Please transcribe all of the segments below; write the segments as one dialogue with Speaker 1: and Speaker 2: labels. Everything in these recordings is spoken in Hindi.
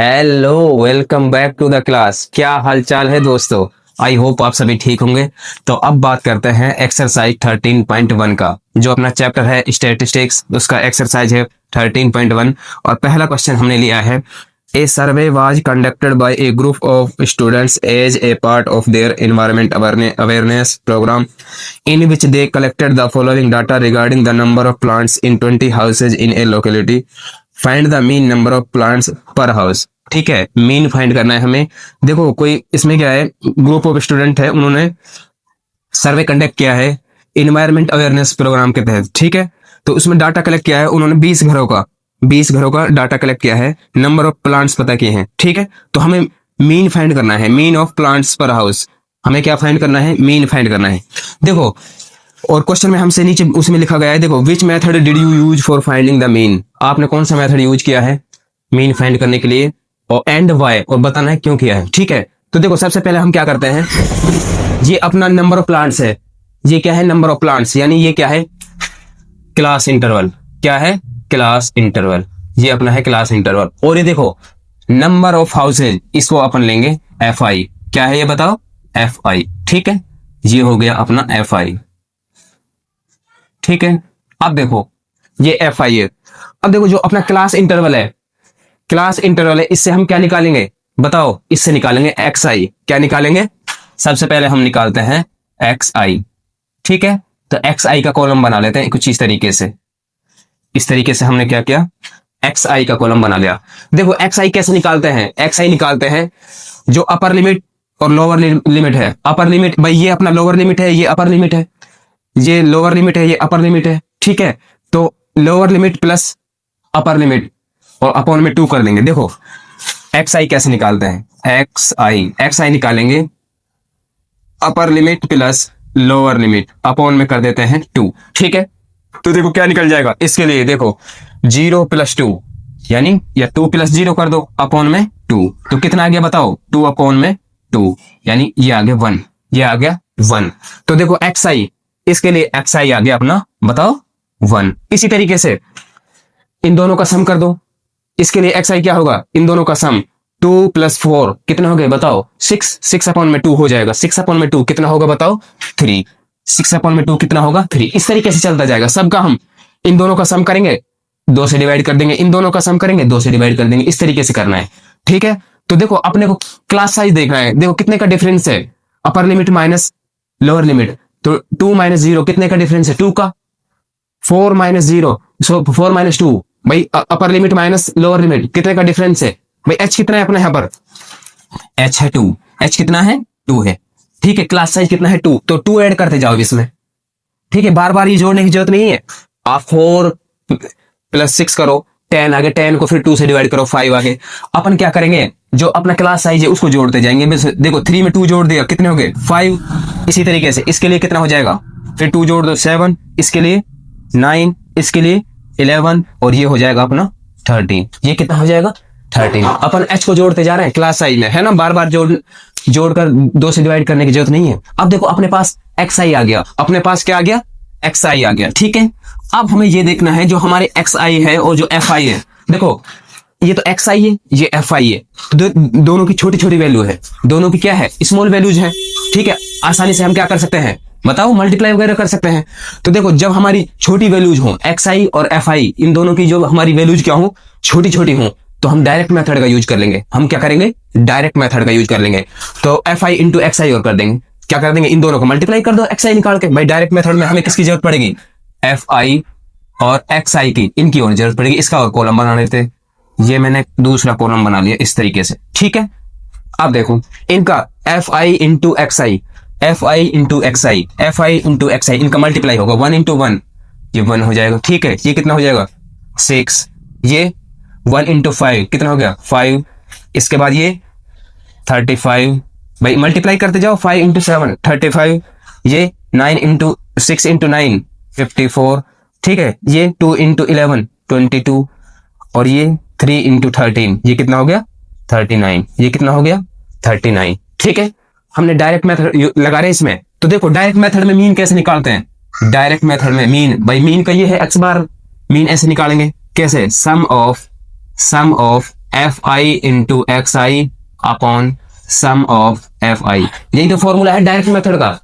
Speaker 1: Hello, welcome back to the class. क्या हाल चाल है दोस्तों? आई होप आप सभी ठीक होंगे। तो अब बात करते हैं एक्सरसाइज 13.1 का, जो अपना चैप्टर है स्टैटिस्टिक्स, उसका एक्सरसाइज है 13.1। और पहला क्वेश्चन हमने लिया है, a survey was conducted by a group of students as a part of their environment awareness programme in which they collected the following data regarding the number of plants in 20 houses in a locality. Find the mean number of plants per house. ठीक है, मीन फाइंड करना है हमें। देखो, कोई इसमें क्या है, ग्रुप ऑफ स्टूडेंट है, उन्होंने सर्वे कंडक्ट किया है इन्वायरमेंट अवेयरनेस प्रोग्राम के तहत। ठीक है, तो उसमें डाटा कलेक्ट किया है उन्होंने 20 घरों का डाटा कलेक्ट किया है, नंबर ऑफ प्लांट्स पता किए हैं। ठीक है, तो हमें मीन फाइंड करना है, मीन ऑफ प्लांट्स पर हाउस। हमें क्या फाइंड करना है? मीन फाइंड करना है। देखो, और क्वेश्चन में हमसे नीचे उसमें लिखा गया है, देखो, which method did you use for finding the mean? आपने कौन सा मेथड यूज किया है मीन फाइंड करने के लिए, और एंड वाई, और बताना है क्यों किया है। ठीक है, तो देखो, सबसे पहले हम क्या करते हैं, ये अपना नंबर ऑफ प्लांट्स है। ये क्या है? नंबर ऑफ प्लांट्स, यानी ये क्या है? Class interval. क्या है? Class interval. ये अपना है क्लास इंटरवल। और ये देखो, नंबर ऑफ हाउसेज, इसको अपन लेंगे एफ आई। क्या है ये बताओ? F I. ठीक है, ये हो गया अपना एफ आई। ठीक है, अब देखो, ये एफ आई है। अब देखो, जो अपना क्लास इंटरवल है, इससे हम क्या निकालेंगे बताओ? इससे निकालेंगे एक्स आई। क्या निकालेंगे? सबसे पहले हम निकालते हैं एक्स आई। ठीक है, तो एक्स आई का कॉलम बना लेते हैं कुछ इस तरीके से। इस तरीके से हमने क्या किया? एक्स आई का कॉलम बना लिया। देखो, एक्स आई कैसे निकालते हैं? एक्स आई निकालते हैं जो अपर लिमिट और लोअर लिमिट है। अपर लिमिट, भाई ये अपना लोअर लिमिट है, ये अपर लिमिट है, ये लोअर लिमिट है, ये अपर लिमिट है। ठीक है, तो lower limit plus upper limit और अपॉन में 2 कर देंगे। देखो, एक्स आई कैसे निकालते हैं? एक्स आई निकालेंगे अपर limit plus lower limit, upon में कर देते हैं 2। ठीक है, तो देखो क्या निकल जाएगा इसके लिए। देखो, 0 + 2, यानी या 2 + 0 कर दो, अपॉन में 2। तो कितना आ गया बताओ? 2 अपॉन में 2, यानी ये आ गया 1। ये आ गया 1। तो देखो, एक्स आई, इसके लिए एक्स आई आ गया अपना, बताओ 1। इसी तरीके से इन दोनों का सम कर दो। इसके लिए एक्स आई क्या होगा? इन दोनों का सम 2 + 4 कितना हो गया बताओ? 6 अपॉन में 2 हो जाएगा। 6 अपॉन में 2 कितना होगा बताओ? 3। 6 अपॉन में 2 कितना होगा? 3। इस तरीके से चलता जाएगा। सबका हम इन दोनों का सम करेंगे, 2 से डिवाइड कर देंगे, इन दोनों का सम करेंगे, 2 से डिवाइड कर देंगे। इस तरीके से करना है। ठीक है, तो देखो, अपने को क्लास साइज देखना है। देखो कितने का डिफरेंस है, upper limit minus lower limit. तो 2 - 0 कितने का डिफरेंस है? 2 का। 4 - 0, सो 4 - 2, भाई upper limit minus lower limit, कितने का डिफरेंस है भाई? एच कितना है अपना यहाँ पर? एच है 2। एच कितना है? 2 है। ठीक है, क्लास साइज कितना है? 2। तो 2 ऐड करते जाओ इसमें। ठीक है, बार बार ये जोड़ने की जरूरत नहीं है। आप 4 + 6 करो, 10 आगे, 10 को फिर 2 से डिवाइड करो, 5 आगे। अपन क्या करेंगे, जो अपना क्लास साइज है उसको जोड़ते जाएंगे। देखो, 3 में 2 जोड़ दिया, कितने हो गए? 5। इसी तरीके से इसके लिए कितना हो जाएगा? फिर 2 जोड़ दो, 7। इसके लिए 9, इसके लिए 11, और ये हो जाएगा अपना 13। ये कितना हो जाएगा? 13। अपन एच को जोड़ते जा रहे हैं क्लास साइज में, है ना? बार बार जोड़कर 2 से डिवाइड करने की जरूरत नहीं है। अब देखो, अपने पास एक्स आई आ गया। अपने पास क्या आ गया? एक्स आई आ गया। ठीक है, अब हमें ये देखना है जो हमारे एक्स आई है और जो एफ आई है। देखो, ये तो एक्स आई है, ये एफ आई है, तो दोनों की छोटी छोटी वैल्यू है, दोनों की क्या है? स्मॉल वैल्यूज है। ठीक है, आसानी से हम क्या कर सकते हैं बताओ? मल्टीप्लाई वगैरह कर सकते हैं। तो देखो, जब हमारी छोटी वैल्यूज हो, एक्स आई और एफ आई, इन दोनों की जो हमारी वैल्यूज क्या हो, छोटी छोटी हो, तो हम डायरेक्ट मेथड का यूज कर लेंगे। हम क्या करेंगे? डायरेक्ट मेथड का यूज कर लेंगे। तो एफ आई इंटू एक्स आई और कर देंगे। क्या कर देंगे? इन दोनों को मल्टीप्लाई कर दो एक्स आई निकाल के। भाई डायरेक्ट मेथड में हमें किसकी जरूरत पड़ेगी? एफ आई और एक्स आई की, इनकी और जरूरत पड़ेगी। इसका और कॉलम बना लेते। ये मैंने दूसरा कॉलम बना लिया इस तरीके से। ठीक है, अब देखो, इनका F I into X I, F I into X I, F I into X I, इनका मल्टीप्लाई होगा 1 × 1, ये 1 हो जाएगा। ठीक है, ये कितना हो जाएगा? 6। ये 1 × 5 कितना हो गया? 5। इसके बाद ये 35, भाई मल्टीप्लाई करते जाओ, 5 × 7 35, ये 9 × 6 × 9 54। ठीक है, ये 2 × 11 22, और ये 3 × 13, ये कितना हो गया? 39। ये कितना हो गया? 39। ठीक है, हमने डायरेक्ट मेथड लगा रहे हैं इसमें। तो देखो, डायरेक्ट मेथड में मीन कैसे निकालते हैं? डायरेक्ट मेथड में मीन, भाई मीन का ये है एक्स बार, मीन ऐसे निकालेंगे। कैसे? Sum of F I into X I upon sum of F I. यही तो फॉर्मूला है डायरेक्ट मेथड का।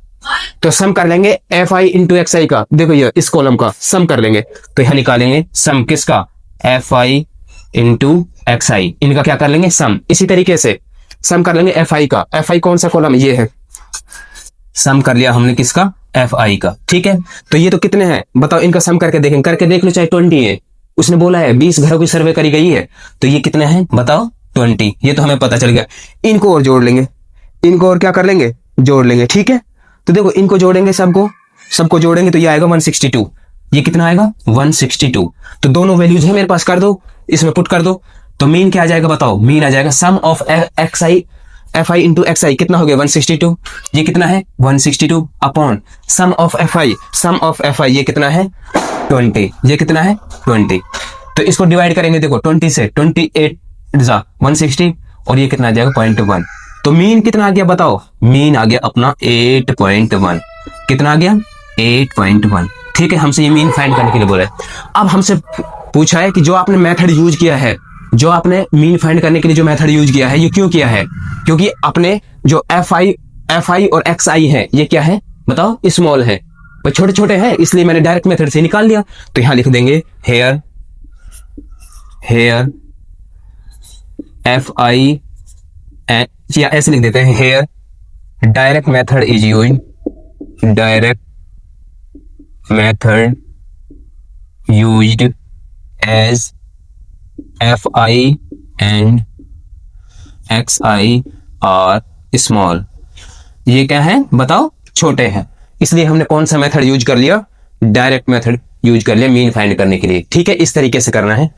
Speaker 1: तो सम कर लेंगे एफ आई इंटू एक्स आई का, देखो ये इस कॉलम का सम कर लेंगे, तो यहां निकालेंगे सम किसका, F I into X I, इनका क्या कर लेंगे सम। इसी तरीके से सम कर लेंगे एफ आई का, एफ आई कौन सा कॉलम ये है, सम कर लिया हमने किसका, एफ आई का। ठीक है, तो ये तो कितने हैं बताओ, इनका सम करके देखें, करके देख लो, चाहे 20 है, उसने बोला है 20 घरों की सर्वे करी गई है, तो ये कितने हैं बताओ 20, ये तो हमें पता चल गया। इनको और जोड़ लेंगे, इनको और क्या कर लेंगे, जोड़ लेंगे। ठीक है, तो देखो इनको जोड़ेंगे, सबको जोड़ेंगे तो ये आएगा 162। ये कितना आएगा 162। तो दोनों वैल्यूज है मेरे पास, कर दो इसमें पुट कर दो, तो मीन क्या आ जाएगा बताओ, मीन आ जाएगा sum of X I F I into X I कितना हो गया 162, ये कितना है 162 upon sum of F I, sum of F I ये कितना है 20, ये कितना है 20। तो इसको डिवाइड करेंगे, देखो 20 से 28 160 और ये कितना आ जाएगा 0.1। तो मीन कितना आ गया बताओ, मीन आ गया अपना 8.1। कितना आ गया 8.1। ठीक है, हमसे ये मीन फाइंड करने के लिए बोला है। अब हमसे पूछा है कि जो आपने मेथड यूज किया है, जो आपने मीन फाइंड करने के लिए जो मेथड यूज किया है, ये क्यों किया है, क्योंकि अपने जो एफ आई और एक्स आई है ये क्या है बताओ, स्मॉल है, छोटे छोटे हैं, इसलिए मैंने डायरेक्ट मेथड से निकाल लिया। तो यहां लिख देंगे हेयर एफ आई, या ऐसे लिख देते हैं here direct method is used, direct method used as F I and X I are small. ये क्या है बताओ, छोटे हैं, इसलिए हमने कौन सा मेथड यूज कर लिया, डायरेक्ट मेथड यूज कर लिया मीन फाइंड करने के लिए। ठीक है, इस तरीके से करना है।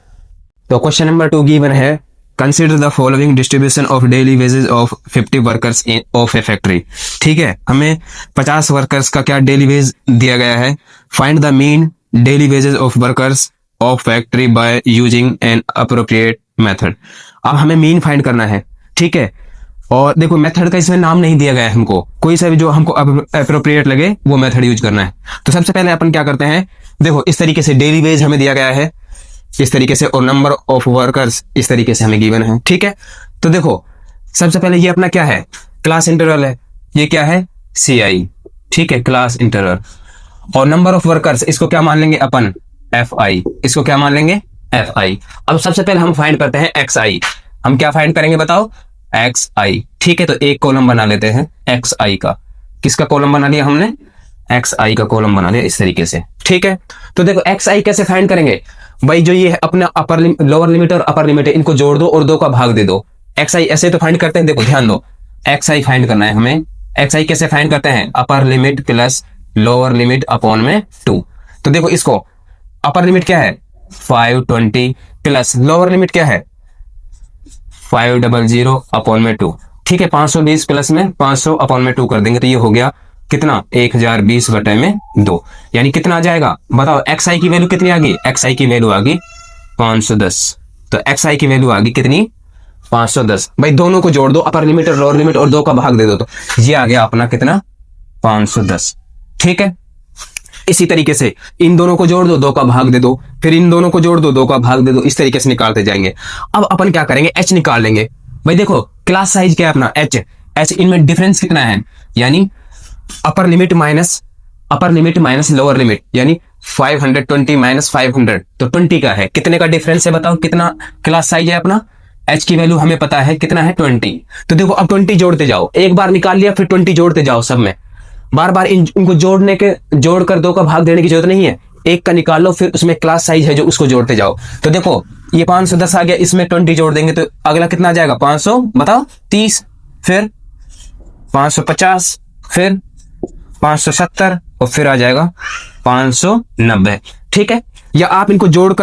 Speaker 1: तो क्वेश्चन नंबर 2 गिवन है, consider the following distribution of daily wages of 50 workers of A factory. ठीक है, हमें 50 वर्कर्स का क्या डेली वेज दिया गया है, find the mean daily wages of workers of factory by using an appropriate method. अब हमें मीन फाइंड करना है। ठीक है, और देखो मेथड का इसमें नाम नहीं दिया गया है हमको, कोई सा भी जो हमको अप्रोप्रिएट लगे वो मेथड यूज करना है। तो सबसे पहले अपन क्या करते हैं, देखो इस तरीके से डेली वेज हमें दिया गया है इस तरीके से, और नंबर ऑफ वर्कर्स इस तरीके से हमें गिवन है। ठीक है, तो देखो सबसे पहले ये अपना क्या है, क्लास इंटरवल है, ये क्या है सी आई। ठीक है, क्लास इंटरवल, और नंबर ऑफ वर्कर्स इसको क्या मान लेंगे अपन, एफ आई, इसको क्या मान लेंगे एफ आई। अब सबसे पहले हम फाइंड करते हैं एक्स आई, हम क्या फाइंड करेंगे बताओ, एक्स आई। ठीक है, तो एक कॉलम बना लेते हैं एक्स आई का, किसका कॉलम बना लिया हमने, एक्स आई का कॉलम बना लिया इस तरीके से। ठीक है, तो देखो एक्स आई कैसे फाइंड करेंगे भाई, जो ये है अपना अपर लोअर लिमिट और अपर लिमिट है, इनको जोड़ दो और 2 का भाग दे दो। एक्स आई ऐसे तो फाइंड करते हैं, देखो ध्यान दो, एक्स आई फाइंड करना है हमें। एक्स आई कैसे फाइंड करते हैं, अपर limit plus lower limit upon में 2। तो देखो इसको अपर लिमिट क्या है 520 प्लस लोअर लिमिट क्या है 500 अपॉन में 2। ठीक है, 520 प्लस में 500 अपॉन में 2 कर देंगे, तो ये हो गया कितना 1020 बटे में 2, यानी कितना आ जाएगा बताओ, एक्स आई की वैल्यू कितनी आ गई, एक्स आई की वैल्यू आ गई 510। तो एक्स आई की वैल्यू आ गई कितनी 510। भाई दोनों को जोड़ दो, अपर लिमिट और लोअर लिमिट, और 2 का भाग दे दो, तो ये आ गया अपना कितना 510। ठीक है, इसी तरीके से इन दोनों को जोड़ दो, 2 का भाग दे दो, फिर इन दोनों को जोड़ दो, 2 का भाग दे दो, इस तरीके से निकालते जाएंगे। अब अपन क्या करेंगे, एच निकाल लेंगे। भाई देखो क्लास साइज क्या है अपना एच, इनमें डिफरेंस कितना है, यानी upper limit minus lower limit, यानी 520 माइनस 500, तो 20 का है। कितने का डिफरेंस है बताओ, कितना क्लास साइज है अपना, एच की वैल्यू हमें पता है कितना है 20। तो देखो अब 20 जोड़ते जाओ, एक बार निकाल लिया फिर 20 जोड़ते जाओ सब में, बार बार इनको जोड़कर 2 का भाग देने की जरूरत नहीं है, एक का निकाल लो, फिर उसमें क्लास साइज है जो उसको जोड़ते जाओ। तो देखो ये 510 आ गया, इसमें 20 जोड़ देंगे तो अगला कितना आ जाएगा 500 बताओ 30, फिर 550, फिर 570 और फिर आ जाएगा 590। ठीक है, या आप इनको जोड़ो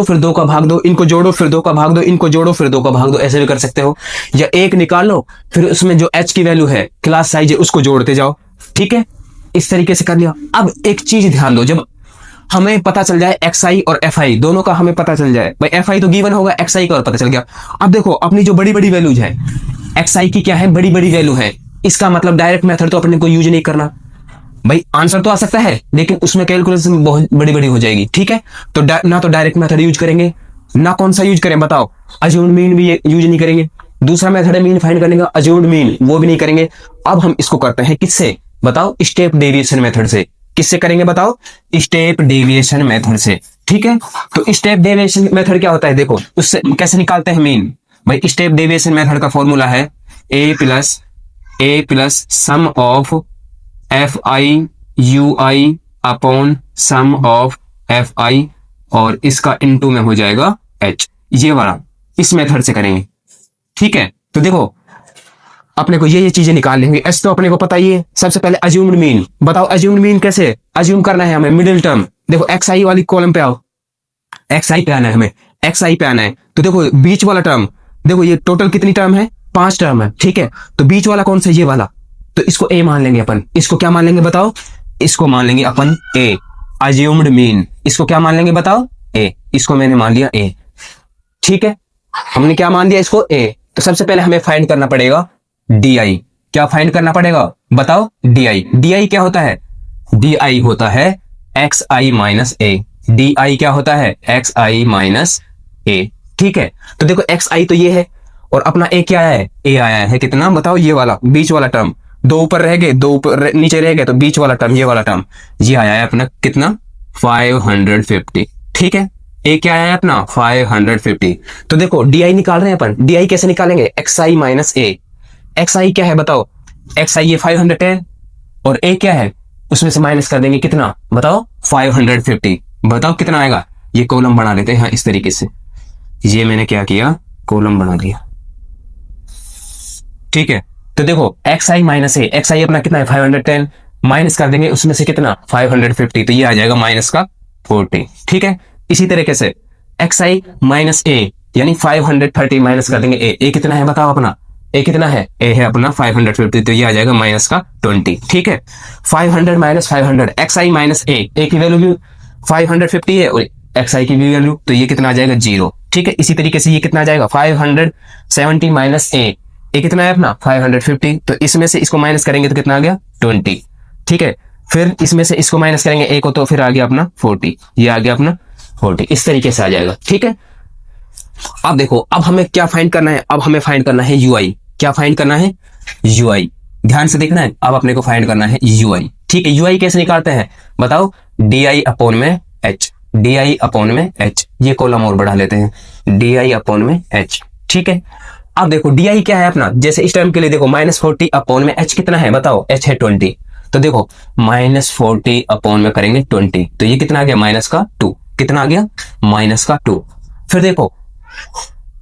Speaker 1: फिर 2 का भाग दो, इनको जोड़ो फिर 2 का भाग दो, इनको जोड़ो फिर 2 का भाग दो, ऐसे भी कर सकते हो। या एक निकाल लो, फिर उसमें जो एच की वैल्यू है क्लास साइज है उसको जोड़ते जाओ। ठीक है, इस तरीके से कर लिया। अब एक चीज ध्यान दो, जब हमें पता चल जाए एक्स आई और एफ आई दोनों का हमें पता चल जाए, भाई एफ आई तो गिवन होगा, एक्स आई का और पता चल गया। अब देखो अपनी जो बड़ी बड़ी वैल्यूज है, एक्स आई की क्या है बड़ी बड़ी वैल्यू है, इसका मतलब डायरेक्ट मेथड तो अपने को यूज नहीं करना। भाई आंसर तो आ सकता है लेकिन उसमें कैलकुलेशन बहुत बड़ी बड़ी हो जाएगी। ठीक है, तो ना तो डायरेक्ट मेथड यूज करेंगे, ना कौन सा यूज करें बताओ, अज्यूम्ड मीन भी यूज नहीं करेंगे। दूसरा मेथड है मीन फाइंड करने का, अज्यूम्ड मीन, वो भी नहीं करेंगे। अब हम इसको करते हैं किससे, बताओ, स्टेप डेविएशन मेथड से। किससे करेंगे बताओ, स्टेप डेविएशन मेथड से। ठीक है, तो स्टेप डेविएशन मेथड क्या होता है, देखो उससे कैसे निकालते हैं मीन। भाई स्टेप डेविएशन मेथड का फॉर्मूला है A plus sum of F I U I upon sum of F I, और इसका इनटू में हो जाएगा एच, ये वाला, इस मेथड से करेंगे। ठीक है, तो देखो अपने को ये चीजें निकाल लेंगे। एच तो अपने को पता ही है। सबसे पहले अज्यूम्ड मीन, बताओ अज्यूम्ड मीन कैसे अज्यूम करना है हमें, मिडिल टर्म। देखो एक्स आई वाली कॉलम पे आओ, एक्स आई पे आना है हमें, एक्स आई पे आना है। तो देखो बीच वाला टर्म, देखो ये टोटल कितनी टर्म है, 5 टर्म है। ठीक है, तो बीच वाला कौन सा, ये वाला, तो इसको ए मान लेंगे अपन। इसको क्या मान लेंगे बताओ, इसको मान लेंगे अपन ए, अज्यूम्ड मीन। इसको क्या मान लेंगे बताओ, ए। इसको मैंने मान लिया ए। ठीक है, हमने क्या मान दिया इसको, ए। तो सबसे पहले हमें फाइंड करना पड़ेगा डी आई। क्या फाइंड करना पड़ेगा बताओ, डी आई। डी आई क्या होता है, डी आई होता है x I minus A. D I क्या होता है, एक्स आई माइनस ए। ठीक है, तो देखो एक्स आई तो ये है, और अपना ए क्या आया है, ए आया है कितना बताओ, ये वाला बीच वाला टर्म। दो ऊपर रह गए, दो ऊपर नीचे रह गए, तो बीच वाला टर्म, ये वाला टर्म, ये आया है अपना कितना 550। ठीक है, ए क्या आया है अपना 550। तो देखो डी आई निकाल रहे हैं अपन। डी आई कैसे निकालेंगे, एक्स आई माइनस ए। एक्स आई क्या है बताओ, एक्स आई ये 500 है, और ए क्या है, उसमें से माइनस कर देंगे कितना बताओ 550। बताओ कितना आएगा, ये कॉलम बना लेते हैं इस तरीके से। ये मैंने क्या किया, कॉलम बना दिया। ठीक है, तो देखो एक्स आई माइनस ए, एक्स आई अपना कितना है 510, माइनस कर देंगे उसमें से कितना 550, तो ये आ जाएगा माइनस का 40। ठीक है, इसी तरीके से एक्स आई माइनस ए यानी 530 माइनस कर देंगे ए कितना है बताओ अपना, ए कितना है, ए है अपना 550, तो ये आ जाएगा माइनस का 20। ठीक है, 500 माइनस 500, एक्स आई माइनस ए की वैल्यू भी 550 है, और एक्स आई की भी वैल्यू, तो ये कितना आ जाएगा 0। ठीक है, इसी तरीके से ये कितना आ जाएगा 570 माइनस ए कितना है अपना 550, तो इसमें से इसको माइनस करेंगे तो कितना आ गया 20। ठीक है, फिर इसमें से इसको माइनस करेंगे ए को, तो फिर आ गया अपना 40, ये आ गया अपना 40, इस तरीके से आ जाएगा। ठीक है, अब देखो अब हमें क्या फाइंड करना है, अब हमें फाइंड करना है यूआई। क्या फाइंड करना है, यूआई, ध्यान से देखना है। अब अपने को फाइंड करना है यूआई। ठीक है, यूआई कैसे निकालते हैं बताओ, डी आई अपॉन में एच, डी आई अपॉन में एच, ये कॉलम और बढ़ा लेते हैं, डी आई अपॉन में एच। ठीक है, अब देखो डी आई क्या है अपना, जैसे इस टर्म के लिए देखो -40 अपॉन में एच कितना है बताओ, एच है 20, तो देखो -40 अपॉन में करेंगे 20, तो ये कितना आ गया माइनस का 2, कितना आ गया माइनस का 2। फिर देखो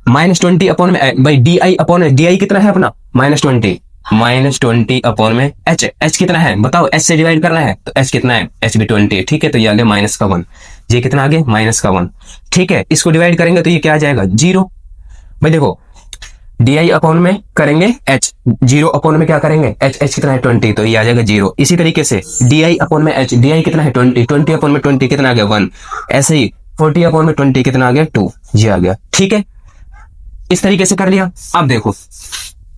Speaker 1: -20 अपॉन में, भाई डी आई अपॉन में, डी आई कितना है अपना -20 अपॉन में एच, एच कितना है बताओ, एच से डिवाइड करना है, तो एच कितना है, एच भी 20 है। ठीक है, तो ये आ गया माइनस का 1, ये कितना आ गया माइनस का 1। ठीक है, इसको डिवाइड करेंगे तो ये क्या आ जाएगा 0। भाई देखो डी आई अपॉन में करेंगे एच, 0 अपॉन में क्या करेंगे एच, एच कितना है 20, तो ये आ जाएगा 0। इसी तरीके से डी आई अपॉन में एच, डी आई कितना है 20, 20 अपॉन में 20 कितना आ गया 1। ऐसे ही 40 अपॉन में 20 कितना आ गया 2, ये आ गया। ठीक है, इस तरीके से कर लिया। अब देखो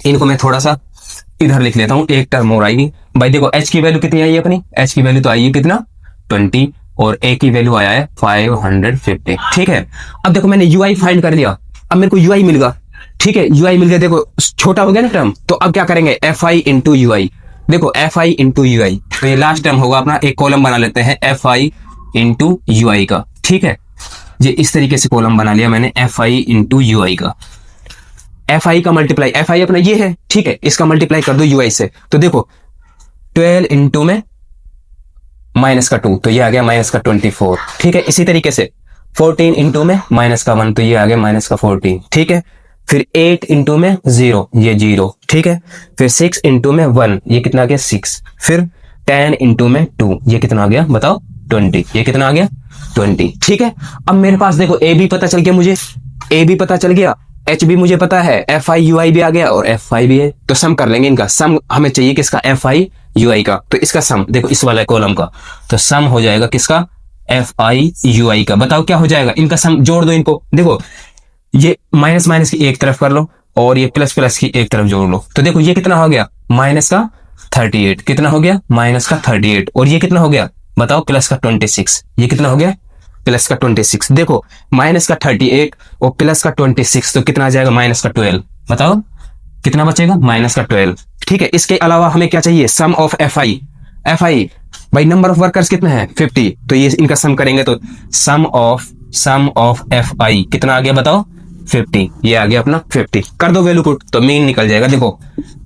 Speaker 1: इनको मैं थोड़ा सा इधर लिख लेता हूं, एक टर्म और आएगी। भाई देखो एच की वैल्यू कितनी आई है अपनी, एच की वैल्यू तो आई है कितना 20, और ए की वैल्यू आया है 550। ठीक है, अब देखो मैंने यूआई फाइंड कर लिया, अब मेरे को यूआई मिल गया। ठीक है, यूआई मिल गया, देखो छोटा हो गया ना टर्म, तो अब क्या करेंगे एफ आई इंटू यूआई। देखो एफ आई इंटू यूआई, तो ये लास्ट टर्म होगा अपना, एक कॉलम बना लेते हैं एफ आई इंटू यूआई का। ठीक है, ये इस तरीके से कॉलम बना लिया मैंने एफ आई इंटू यूआई का। एफ आई का मल्टीप्लाई, एफ आई अपना ये है, ठीक है, इसका मल्टीप्लाई कर दो यूआई से, तो देखो 12 इंटू में माइनस का 2, तो ये आ गया माइनस का 24। ठीक है, इसी तरीके से 14 इंटू में माइनस का 1, तो ये आ गया माइनस का 14। ठीक है, फिर 8 इंटू में 0, ये 0। ठीक है, फिर 6 इंटू में 1, ये कितना आ गया 6। फिर 10 इंटू में 2, ये कितना आ गया बताओ 20, ये कितना आ गया 20। ठीक है, अब मेरे पास देखो ए भी पता चल गया, मुझे ए भी पता चल गया, एच भी मुझे पता है, एफ आई यू आई भी आ गया, और एफ आई भी है। तो सम कर लेंगे इनका, सम हमें चाहिए किसका एफ आई यू आई का, तो इसका सम देखो इस वाला कॉलम का, तो सम हो जाएगा किसका एफ आई यू आई का। बताओ क्या हो जाएगा, इनका सम जोड़ दो इनको। देखो ये माइनस माइनस की एक तरफ कर लो, और ये प्लस प्लस की एक तरफ जोड़ लो, तो देखो ये कितना हो गया माइनस का 38, कितना हो गया माइनस का 38, और ये कितना हो गया बताओ प्लस का 26, ये कितना हो गया प्लस का 26, देखो माइनस का 38 और प्लस का 26, तो कितना आ जाएगा माइनस का 12। बताओ कितना बचेगा, माइनस का 12। ठीक है, इसके अलावा हमें क्या चाहिए, sum of F I. F I भाई नंबर ऑफ वर्कर्स कितने हैं 50, तो ये इनका सम करेंगे तो सम ऑफ एफ आई कितना आ गया बताओ 50, ये आ गया अपना 50। कर दो वैल्यू पुट तो मीन निकल जाएगा। देखो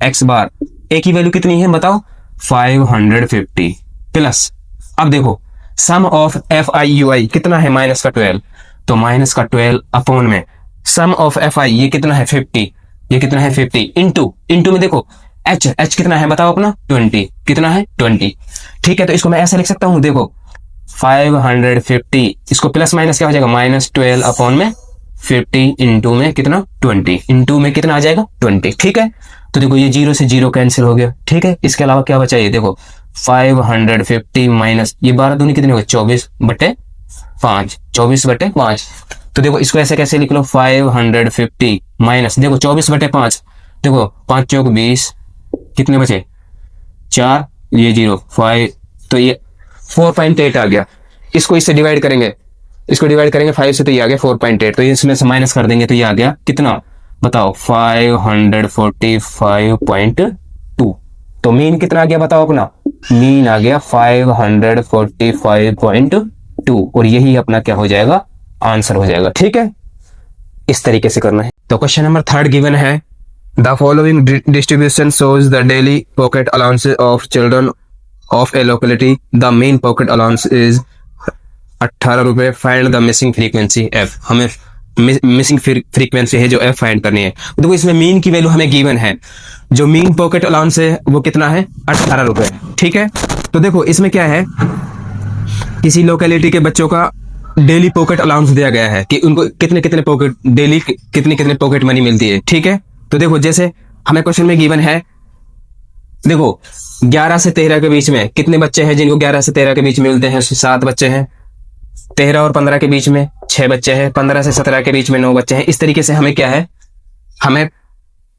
Speaker 1: एक्स बार ए की वैल्यू कितनी है बताओ 550 प्लस, अब देखो सम ऑफ एफ आई यू आई कितना है माइनस का 12, तो माइनस का 12 अपॉन में सम ऑफ एफ आई ये कितना है 50, ये कितना है 50 इंटू में देखो एच कितना है बताओ अपना 20, कितना है 20। ठीक है, तो इसको मैं ऐसे लिख सकता हूं, देखो 550 इसको प्लस माइनस क्या हो जाएगा माइनस 12 अपॉन में 50 इंटू में कितना 20, इंटू में कितना आ जाएगा 20। ठीक है, तो देखो ये 0 से 0 कैंसिल हो गया। ठीक है, इसके अलावा क्या बचा, ये देखो 550 माइनस ये 12 दूनी कितने हो गए 24/5, 24/5। तो देखो इसको ऐसे कैसे लिख लो 550 माइनस देखो 24/5, देखो 5 चौक 20, कितने बचे 4, ये 0 5, तो ये 4.8 आ गया। इसको इससे डिवाइड करेंगे, इसको डिवाइड करेंगे 5 से, तो ये आ गया 4.8, तो इसमें से माइनस कर देंगे तो ये आ गया कितना बताओ 545.2। तो मीन कितना आ गया बताओ अपना, मीन आ गया 545.2 और यही अपना क्या हो जाएगा आंसर हो जाएगा। ठीक है, इस तरीके से करना है। तो क्वेश्चन नंबर 3 गिवन है the following distribution shows the daily pocket allowances of children of A locality, the main pocket allowance is 18 रुपए, find the missing frequency F. हमें मिसिंग फ्रीक्वेंसी है जो एफ फाइंड करनी है। देखो इसमें मीन की वैल्यू हमें गिवन है, जो मीन पॉकेट अलाउंस है वो कितना है 18 रुपए। ठीक है, तो देखो इसमें क्या है, किसी लोकेलिटी के बच्चों का डेली पॉकेट अलाउंस दिया गया है कि उनको कितने कितने पॉकेट डेली कितने कितने पॉकेट मनी मिलती है। ठीक है, तो देखो जैसे हमें क्वेश्चन में गिवन है, देखो 11 से 13 के बीच में कितने बच्चे हैं जिनको 11 से 13 के बीच मिलते हैं, 7 बच्चे हैं। 13 और 15 के बीच में 6 बच्चे हैं। 15 से 17 के बीच में 9 बच्चे हैं। इस तरीके से हमें क्या है, हमें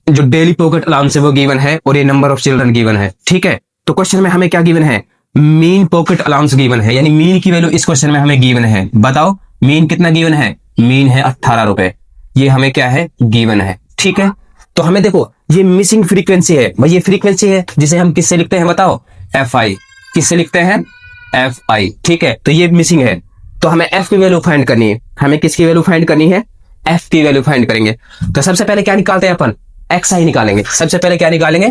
Speaker 1: जो डेली पॉकेट अलाउंस है वो गिवन है और ये नंबर ऑफ चिल्ड्रन गिवन है। ठीक है, तो क्वेश्चन में हमें क्या गिवन है, मीन पॉकेट अलाउंस गिवन है, यानी मीन की वैल्यू इस क्वेश्चन में हमें गिवन है। बताओ मीन कितना गिवन है, मीन है 18 रुपए, ये हमें क्या है गिवन है। ठीक है, तो हमें देखो ये मिसिंग फ्रीक्वेंसी है भाई, ये फ्रीक्वेंसी है जिसे हम किससे लिखते हैं बताओ एफ आई, किससे लिखते हैं एफ आई। ठीक है, तो ये मिसिंग है, तो हमें एफ की वैल्यू फाइंड करनी है। हमें किसकी वैल्यू फाइंड करनी है, एफ की वैल्यू फाइंड करेंगे। तो सबसे पहले क्या निकालते हैं अपन, एक्स आई निकालेंगे। सबसे पहले क्या निकालेंगे,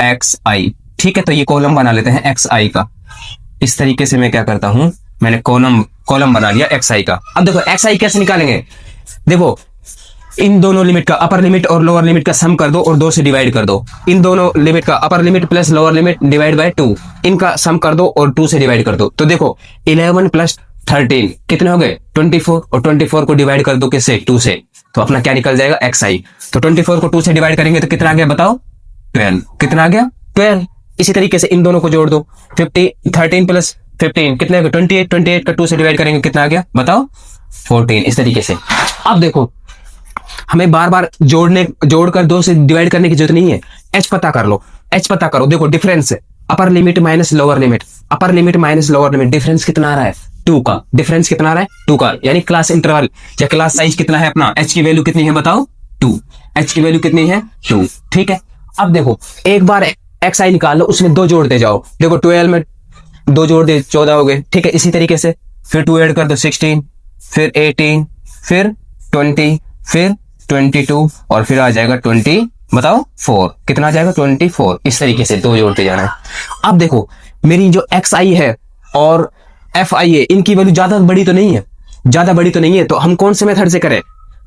Speaker 1: एक्स आई। ठीक है, तो ये कॉलम बना लेते हैं एक्स आई का। इस तरीके से मैं क्या करता हूं, मैंने कॉलम बना लिया एक्स आई का। अब देखो एक्स आई कैसे निकालेंगे, देखो इन दोनों लिमिट का अपर लिमिट और लोअर लिमिट का सम कर दो और 2 से डिवाइड कर दो। इन दोनों लिमिट का अपर limit plus lower limit divide by 2, इनका सम कर दो और 2 से डिवाइड कर दो। तो देखो 11 प्लस 13 कितने हो गए 24, और 24 को डिवाइड कर दो किससे 2 से, तो अपना क्या निकल जाएगा एक्स आई। तो 24 को 2 से डिवाइड करेंगे तो कितना आ गया बताओ 12, कितना आ गया 12। इसी तरीके से इन दोनों को जोड़ दो, 13 प्लस 15 कितने हो गए 28, 28 का 2 से डिवाइड करेंगे कितना आ गया बताओ 14। इस तरीके से अब देखो हमें बार बार जोड़कर 2 से डिवाइड करने की जरूरत नहीं है, एच पता कर लो, एच पता करो। देखो difference upper limit minus lower limit, upper limit minus lower limit, difference कितना आ रहा है 2 का, डिफरेंस कितना आ रहा है 2 का, यानी क्लास इंटरवल या क्लास साइज कितना है अपना, एच की वैल्यू कितनी है बताओ 2, एच की वैल्यू कितनी है 2। ठीक है, अब देखो एक बार एक्स आई निकाल लो, उसमें 2 जोड़ते जाओ। देखो 12 में 2 जोड़ दे 14 हो गए। ठीक है, इसी तरीके से फिर 2 ऐड कर दो 16, फिर 18, फिर 20, फिर 22 और फिर आ जाएगा 20 बताओ 4, कितना आ जाएगा 24। इस तरीके से 2 जोड़ते जाना है। अब देखो मेरी जो एक्स आई है और एफ आई है, इनकी वैल्यू ज्यादा बड़ी तो नहीं है, ज्यादा बड़ी तो नहीं है, तो हम कौन से मेथड से करें,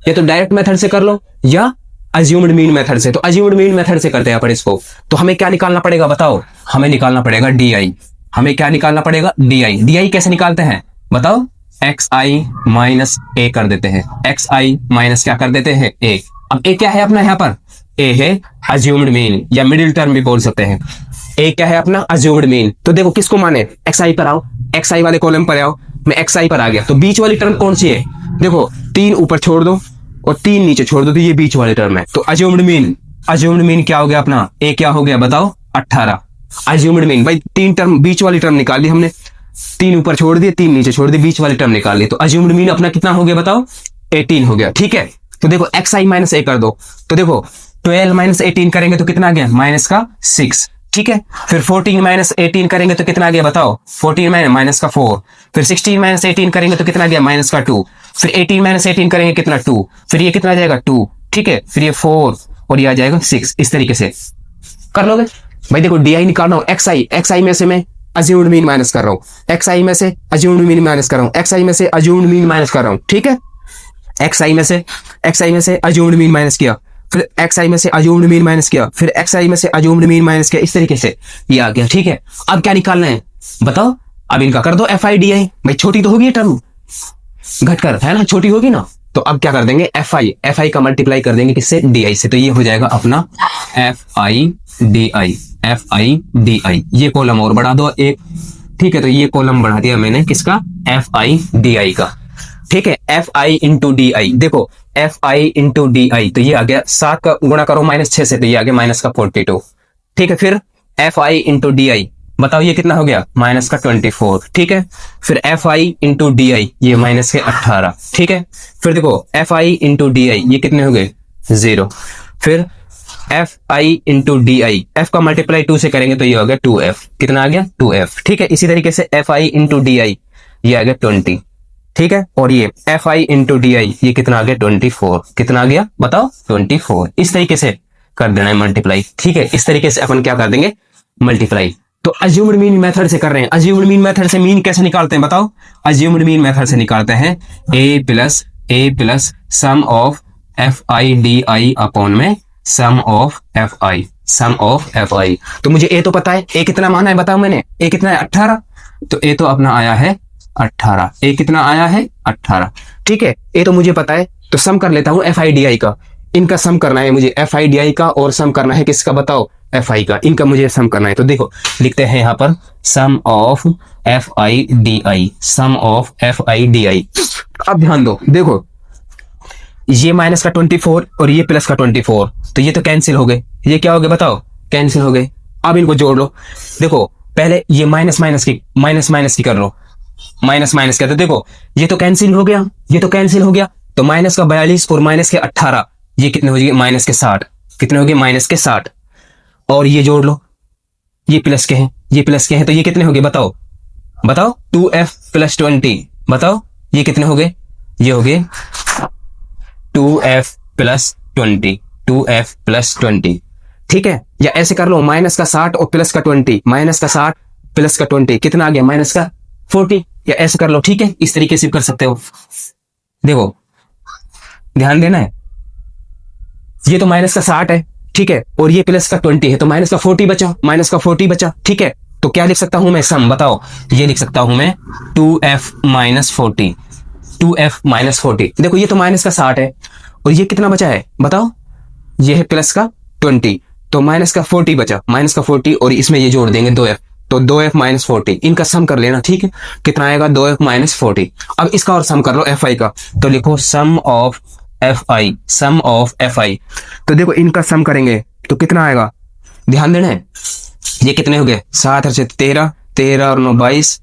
Speaker 1: या तो डायरेक्ट मेथड से कर लो या अज्यूम्ड मीन मेथड से। तो अज्यूम्ड मीन मेथड से करते हैं अपन इसको। तो हमें क्या निकालना पड़ेगा बताओ, हमें निकालना पड़ेगा डी आई। हमें क्या निकालना पड़ेगा डी आई। डी आई कैसे निकालते हैं बताओ, एक्स आई माइनस ए कर देते हैं, एक्स आई माइनस क्या कर देते हैं ए। अब ए क्या है अपना, यहाँ पर ए है अज्यूम्ड मीन या मिडिल टर्म भी बोल सकते हैं। ए क्या है अपना अज्यूम्ड मीन। तो देखो किसको माने, एक्स आई पर आओ, एक्स आई वाले कॉलम पर आओ, मैं एक्स आई पर आ गया। तो बीच वाली टर्म कौन सी है, देखो 3 ऊपर छोड़ दो और 3 नीचे छोड़ दो, तो ये बीच वाली टर्म है। तो अज्यूम्ड मीन क्या हो गया अपना, ए क्या हो गया बताओ 18। अज्यूम्ड मीन भाई 3 टर्म बीच वाली टर्म निकाल ली हमने, 3 ऊपर छोड़ दिए, 3 नीचे छोड़ दिए, बीच वाली टर्म निकाल ली, तो अज्यूम्ड मीन अपना कितना हो गया बताओ, 18 हो गया। ठीक है, तो देखो xi माइनस ए कर दो, तो देखो 12 माइनस 18 करेंगे तो कितना आ गया, माइनस का 6। ठीक है, फिर 14 माइनस 18 करेंगे तो कितना आ गया बताओ, 14 माइनस का 4। फिर 16 माइनस 18 करेंगे तो कितना आ गया, माइनस का 2। फिर 18 माइनस 18 करेंगे कितना, 2। फिर ये कितना आ जाएगा, 2। ठीक है, फिर ये 4 और ये आ जाएगा 6। इस तरीके से कर लोगे भाई। देखो डी आई निकाल रहा हूँ, एक्स आई में से मैं अज्यूम्ड मीन माइनस कर रहा हूँ, एक्स आई में से अज्यूम्ड मीन माइनस कर रहा हूँ, एक्स आई में से अज्यूम्ड मीन माइनस कर रहा हूँ। ठीक है, एक्स आई में से अज्यूम्ड मीन माइनस किया, फिर एक्स आई में से अज्यूम्ड मीन माइनस किया, फिर एक्स आई में से अज्यूम्ड मीन माइनस किया, इस तरीके से ये आ गया। ठीक है, अब क्या निकालना है बताओ, अब इनका कर दो एफ आई डी आई। भाई छोटी तो होगी ये टर्म, घटकर है ना, छोटी होगी ना, तो अब क्या कर देंगे, एफ आई का मल्टीप्लाई कर देंगे किससे, डी आई से, तो ये हो जाएगा अपना एफ आई डी आई। ये कॉलम और बढ़ा दो एक। ठीक है, तो ये कॉलम बढ़ा दिया मैंने किसका, एफ आई डी आई का। ठीक है, F I into D I, देखो F I into D I, तो ये आ गया 7 का गुणा करो -6 से, तो ये आ गया माइनस का 42। ठीक है, फिर एफ आई इंटू डी आई, बताओ ये कितना हो गया, माइनस का 24। ठीक है, फिर F I into D I, ये माइनस के 18। ठीक है, फिर देखो F I into D I, ये कितने हो गए, 0। फिर F I into D I, F का मल्टीप्लाई 2 से करेंगे तो ये हो गया 2f, कितना आ गया, 2f। ठीक है, इसी तरीके से F I into D I, ये आ गया 20। ठीक है, और ये F I into D I, ये कितना आ गया, 24। कितना आ गया बताओ, 24। इस तरीके से कर देना है मल्टीप्लाई। ठीक है, इस तरीके से अपन क्या कर देंगे, मल्टीप्लाई। तो अज्यूम्ड मीन मेथड से कर रहे हैं। अज्यूम्ड मीन मेथड से मीन कैसे निकालते हैं बताओ, अज्यूम्ड मीन मेथड से निकालते हैं A plus sum of F I D I upon में सम ऑफ एफ आई। तो मुझे ए तो पता है, ए कितना माना है बताओ मैंने, ए कितना है 18, तो ए तो अपना आया है 18। ए कितना आया है 18। ठीक है, ए तो मुझे पता है, तो सम कर लेता हूं एफ आई डी आई का। इनका सम करना है मुझे, एफ आई डी आई का, और सम करना है किसका बताओ, एफ आई का। इनका मुझे सम करना है, तो देखो लिखते हैं यहाँ पर sum of F I D I, sum of F I D I. अब ध्यान दो, देखो ये माइनस का 24 और ये प्लस का 24, तो ये तो कैंसिल हो गए। ये क्या हो गए बताओ, कैंसिल हो गए। अब इनको जोड़ लो, देखो पहले ये माइनस की कर लो, माइनस कहते, तो देखो ये तो कैंसिल हो गया, ये तो कैंसिल हो गया, तो माइनस का 42 और माइनस के 18, ये कितने हो गए, माइनस के 60। कितने हो गए, माइनस के 60। और ये जोड़ लो, ये प्लस के हैं, ये प्लस के हैं, तो ये कितने हो गए बताओ 2f प्लस 20। बताओ ये कितने हो गए, ये हो गए 2f प्लस 20। ठीक है, या ऐसे कर लो, माइनस का 60 और प्लस का 20, माइनस का 60 प्लस का 20 कितना आ गया, माइनस का 40। या ऐसे कर लो, ठीक है, इस तरीके से कर सकते हो। देखो ध्यान देना है, ये तो माइनस का 60 है, ठीक है, और ये प्लस का 20 है, तो माइनस का 40 बचा। ठीक है, तो क्या लिख सकता हूं मैं, सम बताओ, ये लिख सकता हूं मैं 2f माइनस 40। देखो ये तो माइनस का 60 है, और ये कितना बचा है बताओ, ये है प्लस का 20, तो माइनस का 40 बचा, माइनस का 40, और इसमें ये जोड़ देंगे 2f, तो 2f माइनस 40। इनका सम कर लेना, ठीक है, कितना आएगा 2f माइनस 40। अब इसका और सम कर लो एफ आई का, तो लिखो सम ऑफ एफ आई। तो देखो इनका सम करेंगे तो कितना आएगा, ध्यान देना है, ये कितने हो गए, 7 और 13 और 9 22।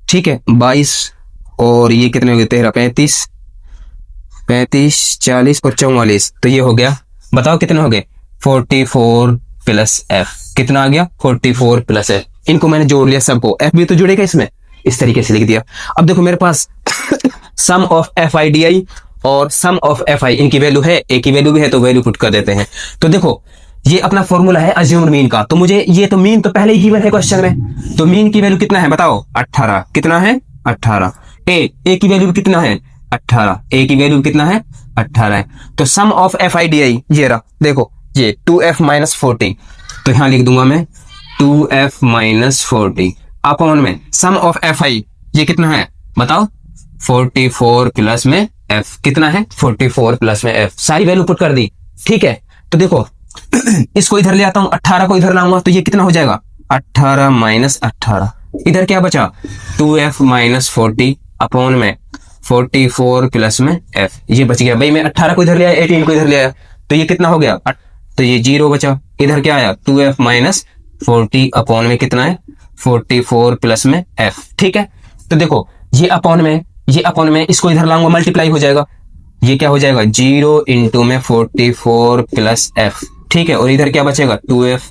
Speaker 1: ठीक है, 22, और ये कितने हो गए 13 35 40 और 44, तो ये हो गया, बताओ कितने हो गए 44 प्लस एफ। कितना आ गया 44 प्लस एफ। इनको मैंने जोड़ लिया सबको, एफ भी तो जुड़ेगा इसमें, इस तरीके से लिख दिया। अब देखो मेरे पास sum of F I D I और सम ऑफ एफ आई, इनकी वैल्यू है, ए की वैल्यू भी है, तो वैल्यू पुट कर देते हैं। तो देखो ये अपना फॉर्मूला है अज्यूम्ड मीन का, तो मुझे ये तो मीन तो पहले ही गिवन है क्वेश्चन में, तो मीन की वैल्यू कितना है बताओ 18। कितना है 18। ए की वैल्यू कितना है 18, ए की वैल्यू कितना है 18 है। तो sum of F I D I ये रहा, देखो ये 2f माइनस 40, तो यहां लिख दूंगा मैं 2f माइनस 40 अपॉन में सम ऑफ एफ आई, ये कितना है बताओ 44 प्लस में f। कितना है 44 प्लस में f, सारी वैल्यू पुट कर दी। ठीक है, तो देखो इसको इधर ले आता हूं, 18 को इधर लाऊंगा, तो ये कितना हो जाएगा 18 माइनस 18, इधर क्या बचा 2f माइनस 40 अपॉन में 44 प्लस में f, ये बच गया। भाई मैं 18 को इधर ले आया, 18 को इधर ले आया, तो ये कितना हो गया, तो ये 0 बचा। इधर क्या आया 2f माइनस 40 अपॉन में कितना है 44 प्लस में f। ठीक है, तो देखो ये अपॉन में इसको इधर लाऊंगा, मल्टीप्लाई हो जाएगा, ये क्या हो जाएगा 0 इंटू में 44 प्लस f। ठीक है, और इधर क्या बचेगा 2f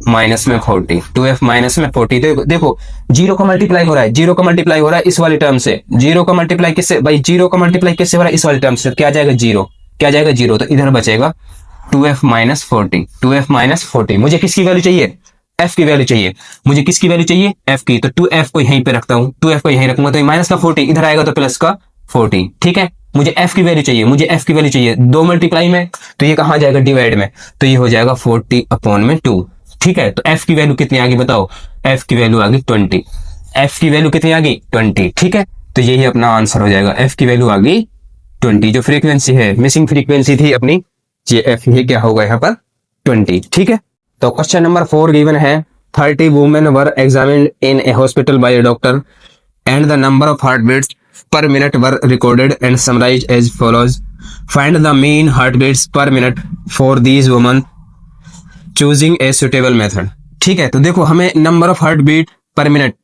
Speaker 1: माइनस में 40, 2f माइनस में 40। देखो जीरो का मल्टीप्लाई हो रहा है, जीरो का मल्टीप्लाई हो रहा है इस वाले टर्म से, जीरो का मल्टीप्लाई किससे भाई, जीरो का मल्टीप्लाई किससे हो रहा है इस वाले टर्म से, क्या जाएगा जीरो, क्या जाएगा जीरो, तो इधर बचेगा 2f माइनस 40, 2f माइनस 40। मुझे किसकी वैल्यू चाहिए, f की वैल्यू चाहिए, मुझे किसकी वैल्यू चाहिए f की, तो 2f को यहीं पे रखता हूं, 2f को यहीं रखूंगा, तो माइनस का 40 इधर आएगा तो प्लस का 40। ठीक है, मुझे f की वैल्यू चाहिए, मुझे f की वैल्यू चाहिए, दो मल्टीप्लाई में, तो ये कहां जाएगा डिवाइड में, तो ये हो जाएगा 40 अपॉन में 2। ठीक है, तो f की वैल्यू कितनी आ गई बताओ, f की वैल्यू आ गई 20, f की वैल्यू कितनी आ गई 20। ठीक है, तो यही अपना आंसर हो जाएगा, f की वैल्यू आ गई 20। जो फ्रीक्वेंसी है, मिसिंग फ्रीक्वेंसी थी अपनी ये f, ये क्या होगा यहाँ पर 20। ठीक है, तो क्वेश्चन नंबर 4 गिवन है 30 women were examined in a hospital by a doctor and the number of heart beats per minute were recorded and summarized as follows. Find the mean heartbeats per minute for these women choosing a suitable method. ठीक है, तो देखो हमें number of heart beat per minute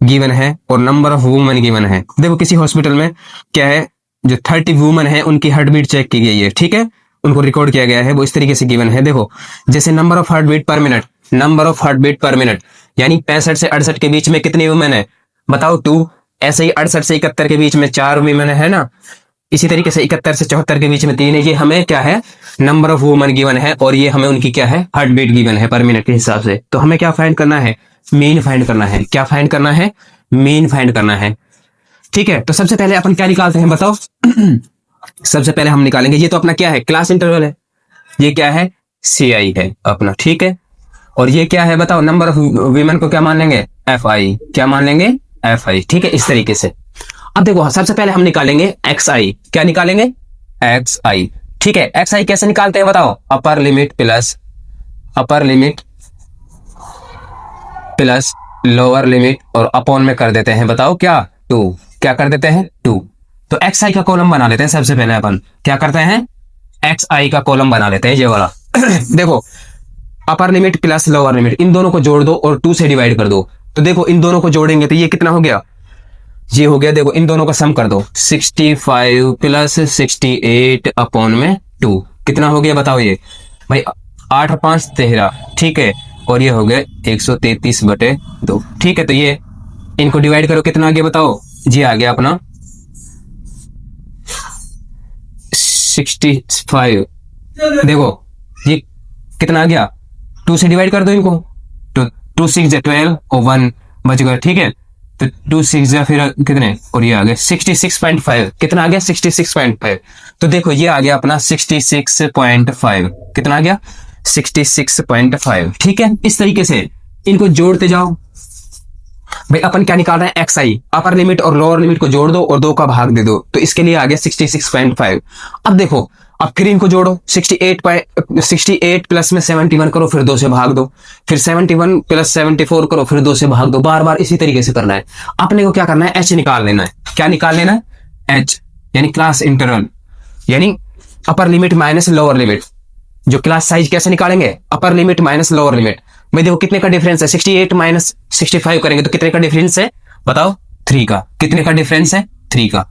Speaker 1: given है और नंबर ऑफ वुमेन गिवन है। देखो किसी हॉस्पिटल में क्या है, जो 30 वुमेन है उनकी हार्ट बीट चेक की गई है। ठीक है, उनको रिकॉर्ड किया गया है, वो इस तरीके से गिवन है। देखो जैसे number of heart beat per minute, number of heart beat per minute यानी 65 से 68 के बीच में कितनी वुमेन है बताओ 2। ऐसे ही 68 से 71 के बीच में 4 वुमेन है ना, इसी तरीके से 71 से 74 के बीच में 3 है। ये हमें क्या है नंबर ऑफ वुमेन गिवन है और ये हमें उनकी क्या है हार्ट बीट गिवन है पर मिनट के हिसाब से। तो हमें क्या फाइंड करना है, मीन फाइंड करना है। क्या फाइंड करना है, मीन फाइंड करना है। ठीक है, तो सबसे पहले अपन क्या निकालते हैं बताओ सबसे पहले हम निकालेंगे, ये तो अपना क्या है क्लास इंटरवल है, ये क्या है CI है अपना। ठीक है, और ये क्या है बताओ नंबर ऑफ वीमेन को क्या मान लेंगे FI, क्या मान लेंगे FI। ठीक है, इस तरीके से। अब देखो सबसे पहले हम निकालेंगे XI, क्या निकालेंगे XI। ठीक है, XI कैसे निकालते हैं बताओ, अपर लिमिट प्लस लोअर लिमिट और अपॉन में कर देते हैं बताओ क्या 2, क्या कर देते हैं 2। तो XI का कॉलम बना लेते हैं सबसे पहले, अपन क्या करते हैं XI का कॉलम बना लेते हैं ये वाला देखो upper limit plus lower limit, इन दोनों को जोड़ दो और 2 से डिवाइड कर दो। तो देखो इन दोनों को जोड़ेंगे तो ये कितना हो गया, ये हो गया, देखो इन दोनों का सम कर दो 65 प्लस 68 अपॉन में 2 कितना हो गया बताओ ये भाई 8 और 5 13। ठीक है, और ये हो गया 133/2। ठीक है, तो ये इनको डिवाइड करो कितना आ गया बताओ, जी आ गया अपना 65। देखो ये कितना आ गया, 2 से डिवाइड कर दो इनको, तो 2 6 12 और 1 बच गया। ठीक है, तो 2 6 फिर कितने, और ये आ गया 66.5, कितना आ गया 66.5। तो देखो ये आ गया अपना 66.5, कितना आ गया 66.5। ठीक है, इस तरीके से इनको जोड़ते जाओ। भाई अपन क्या निकाल रहे हैं XI, अपर लिमिट और लोअर लिमिट को जोड़ दो और 2 का भाग दे दो, तो इसके लिए आ गया 66.5। अब देखो अब फिर इनको जोड़ो 68 प्लस में 71 करो फिर 2 से भाग दो, फिर 71 प्लस 74 करो फिर 2 से भाग दो, बार बार इसी तरीके से करना है। अपने को क्या करना है H निकाल लेना है। क्या निकाल लेना है H, यानी क्लास इंटरवल, यानी upper limit minus lower limit. जो क्लास साइज कैसे निकालेंगे, upper limit minus lower limit. भाई देखो कितने का डिफरेंस है, 68 माइनस 65 करेंगे तो कितने का डिफरेंस है बताओ 3 का, कितने का डिफरेंस है 3 का।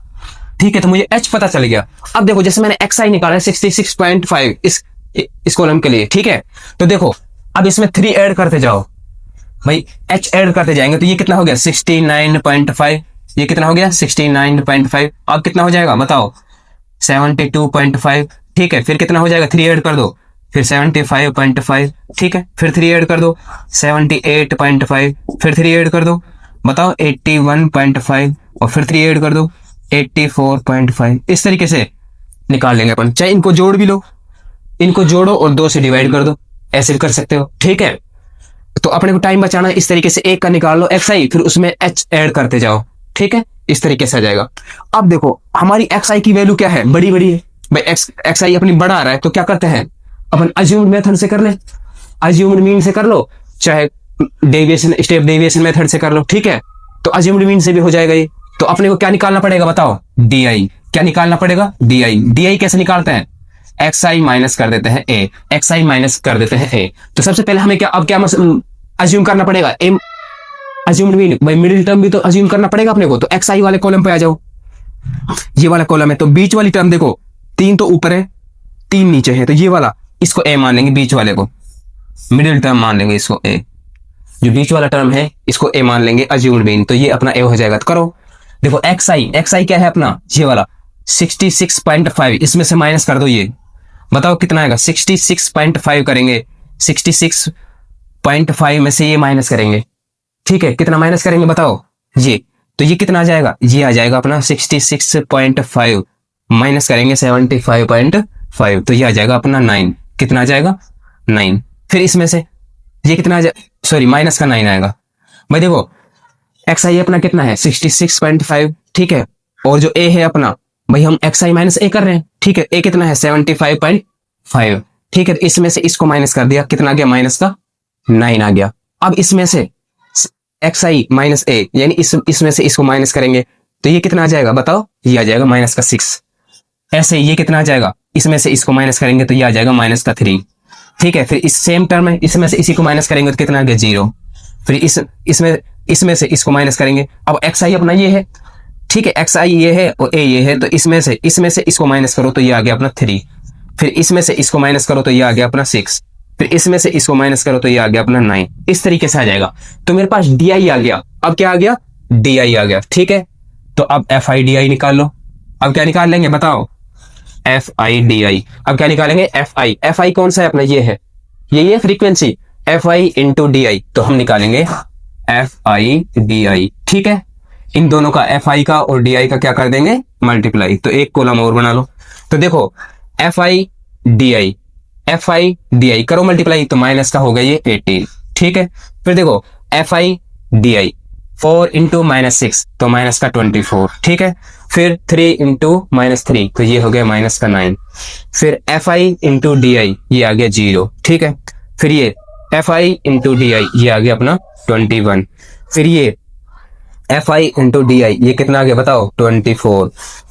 Speaker 1: ठीक है, तो मुझे H पता चल गया। अब देखो जैसे मैंने XI निकाला 66.5 इस कॉलम के लिए। ठीक है, तो देखो अब इसमें 3 ऐड करते जाओ, भाई H ऐड करते जाएंगे तो ये कितना हो गया 69.5, ये कितना हो गया 69.5। अब कितना हो जाएगा बताओ 72.5। ठीक है, फिर कितना हो जाएगा 3 ऐड कर दो, फिर 75.5। ठीक है, फिर 3 ऐड कर दो 78.5, फिर 3 ऐड कर दो बताओ 81.5 और फिर 3 ऐड कर दो 84.5। इस तरीके से निकाल लेंगे अपन। चाहे इनको जोड़ भी लो, इनको जोड़ो और 2 से डिवाइड कर दो, ऐसे भी कर सकते हो। ठीक है, तो अपने को टाइम बचाना है, इस तरीके से एक का निकाल लो XI, फिर उसमें H ऐड करते जाओ। ठीक है, इस तरीके से आ जाएगा। अब देखो हमारी XI की वैल्यू क्या है, बड़ी बड़ी है भाई, XI अपनी बड़ा आ रहा है, तो क्या करते हैं अपन अज्यूम्ड मेथड से कर ले, अज्यूम्ड मीन से कर लो, चाहे डेविएशन स्टेप डेविएशन मेथड से कर लो। ठीक है, तो अज्यूम्ड मीन से भी हो जाएगा ये। तो अपने को क्या निकालना पड़ेगा बताओ DI, क्या निकालना पड़ेगा DI कैसे निकालते हैं, XI माइनस कर देते हैं A, XI माइनस कर देते हैं A। तो सबसे पहले हमें क्या अब क्या अज्यूम करना पड़ेगा अज्यूम्ड मीन, भाई मिडिल टर्म भी तो अज्यूम करना पड़ेगा अपने को, तो एक्स आई वाले कॉलम पे आ जाओ। ये वाला कॉलम है, तो बीच वाली टर्म देखो, 3 तो ऊपर है 3 नीचे है, तो ये वाला इसको ए मान लेंगे, बीच वाले को मिडिल टर्म मान लेंगे, इसको ए, जो बीच वाला टर्म है इसको ए मान लेंगे अज्यूम्ड मीन, तो ये अपना ए हो जाएगा। तो करो, देखो एक्स आई क्या है अपना, ये वाला 66.5, इसमें से माइनस कर दो, ये बताओ कितना आएगा। 66.5 करेंगे, 66.5 में से ये माइनस करेंगे, ठीक है, कितना माइनस करेंगे बताओ, ये, तो ये कितना आ जाएगा, ये आ जाएगा अपना 66.5 माइनस करेंगे 75.5, तो ये आ जाएगा अपना 9, कितना आ जाएगा 9। फिर इसमें से ये कितना आ जाए, सॉरी माइनस का 9 आएगा। भाई देखो एक्स आई अपना कितना है 66.5, ठीक है, और जो ए है अपना, भाई हम एक्स आई माइनस ए कर रहे हैं, ठीक है, ए कितना है 75.5, ठीक है, तो इसमें से इसको माइनस कर दिया, कितना आ गया माइनस का 9 आ गया। अब इसमें से एक्स आई माइनस ए, यानी इसमें से इसको माइनस करेंगे, तो ये कितना आ जाएगा बताओ, ये आ जाएगा माइनस का 6। ऐसे ये कितना आ जाएगा, इसमें से इसको माइनस करेंगे तो ये आ जाएगा माइनस का 3, ठीक है। फिर इस सेम टर्म है, इसमें से इसी को माइनस करेंगे तो कितना आ गया 0। फिर इसमें से इसको माइनस करेंगे, अब एक्स आई अपना ये है, ठीक है, एक्स आई ये है और ए ये है, तो इसमें से इसको माइनस करो तो ये आ गया अपना 3। फिर इसमें से इसको माइनस करो तो ये आ गया अपना 6। फिर इसमें से इसको माइनस करो तो ये आ गया अपना 9। इस तरीके से आ जाएगा। तो मेरे पास डी आई आ गया, अब क्या आ गया, डी आई आ गया, ठीक है। तो अब एफ आई डी आई निकाल लो। अब क्या निकाल लेंगे बताओ, एफ आई डी आई। अब क्या निकालेंगे, एफ आई कौन सा है अपना, ये है, ये frequency, F I into D I, तो हम निकालेंगे एफ आई डी आई, ठीक है। इन दोनों का एफ आई का और डी आई का क्या कर देंगे, मल्टीप्लाई, तो एक कॉलम और बना लो। तो देखो एफ आई डी आई करो मल्टीप्लाई, तो माइनस का हो गया ये 18, ठीक है। फिर देखो F I D I 4 into minus 6, तो माइनस का 24, ठीक है। फिर 3 इंटू माइनस 3, तो ये हो गया माइनस का 9। फिर F I into D I, ये आ गया 0, ठीक है। फिर ये F I into D I, ये आ गया अपना 21। फिर ये F I into D I, ये कितना आ गया बताओ 24।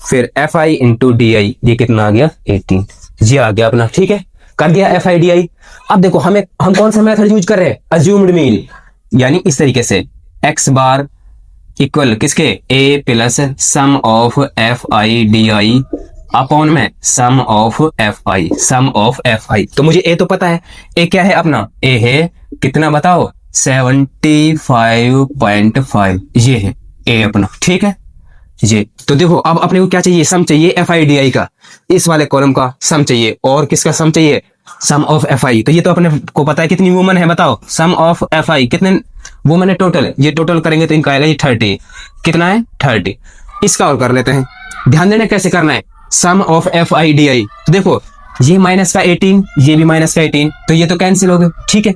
Speaker 1: फिर F I into D I, ये कितना आ गया 18, ये आ गया अपना, ठीक है, कर दिया एफ आई डी आई। अब देखो हम कौन सा मेथड यूज कर रहे हैं, अज्यूम्ड मीन, यानी इस तरीके से एक्स बार इक्वल किसके, A plus sum of F I D I upon में सम ऑफ एफ आई। तो मुझे ए तो पता है, ए क्या है अपना, ए है कितना बताओ 75.5, ये है ए अपना, ठीक है। ये तो देखो अब अपने को क्या चाहिए, सम चाहिए एफ आई डी आई का, इस वाले कॉलम का सम चाहिए, और किसका सम चाहिए, सम ऑफ एफ आई। तो ये तो अपने को पता है कितनी वुमन है बताओ, सम ऑफ एफ आई कितने वुमन है टोटल, ये टोटल करेंगे तो इनका आएगा ये 30, कितना है 30। इसका और कर लेते हैं, ध्यान देना कैसे करना है, sum of F I D I. तो देखो ये माइनस का 18, ये भी माइनस का 18, तो ये तो कैंसिल हो गए, ठीक है,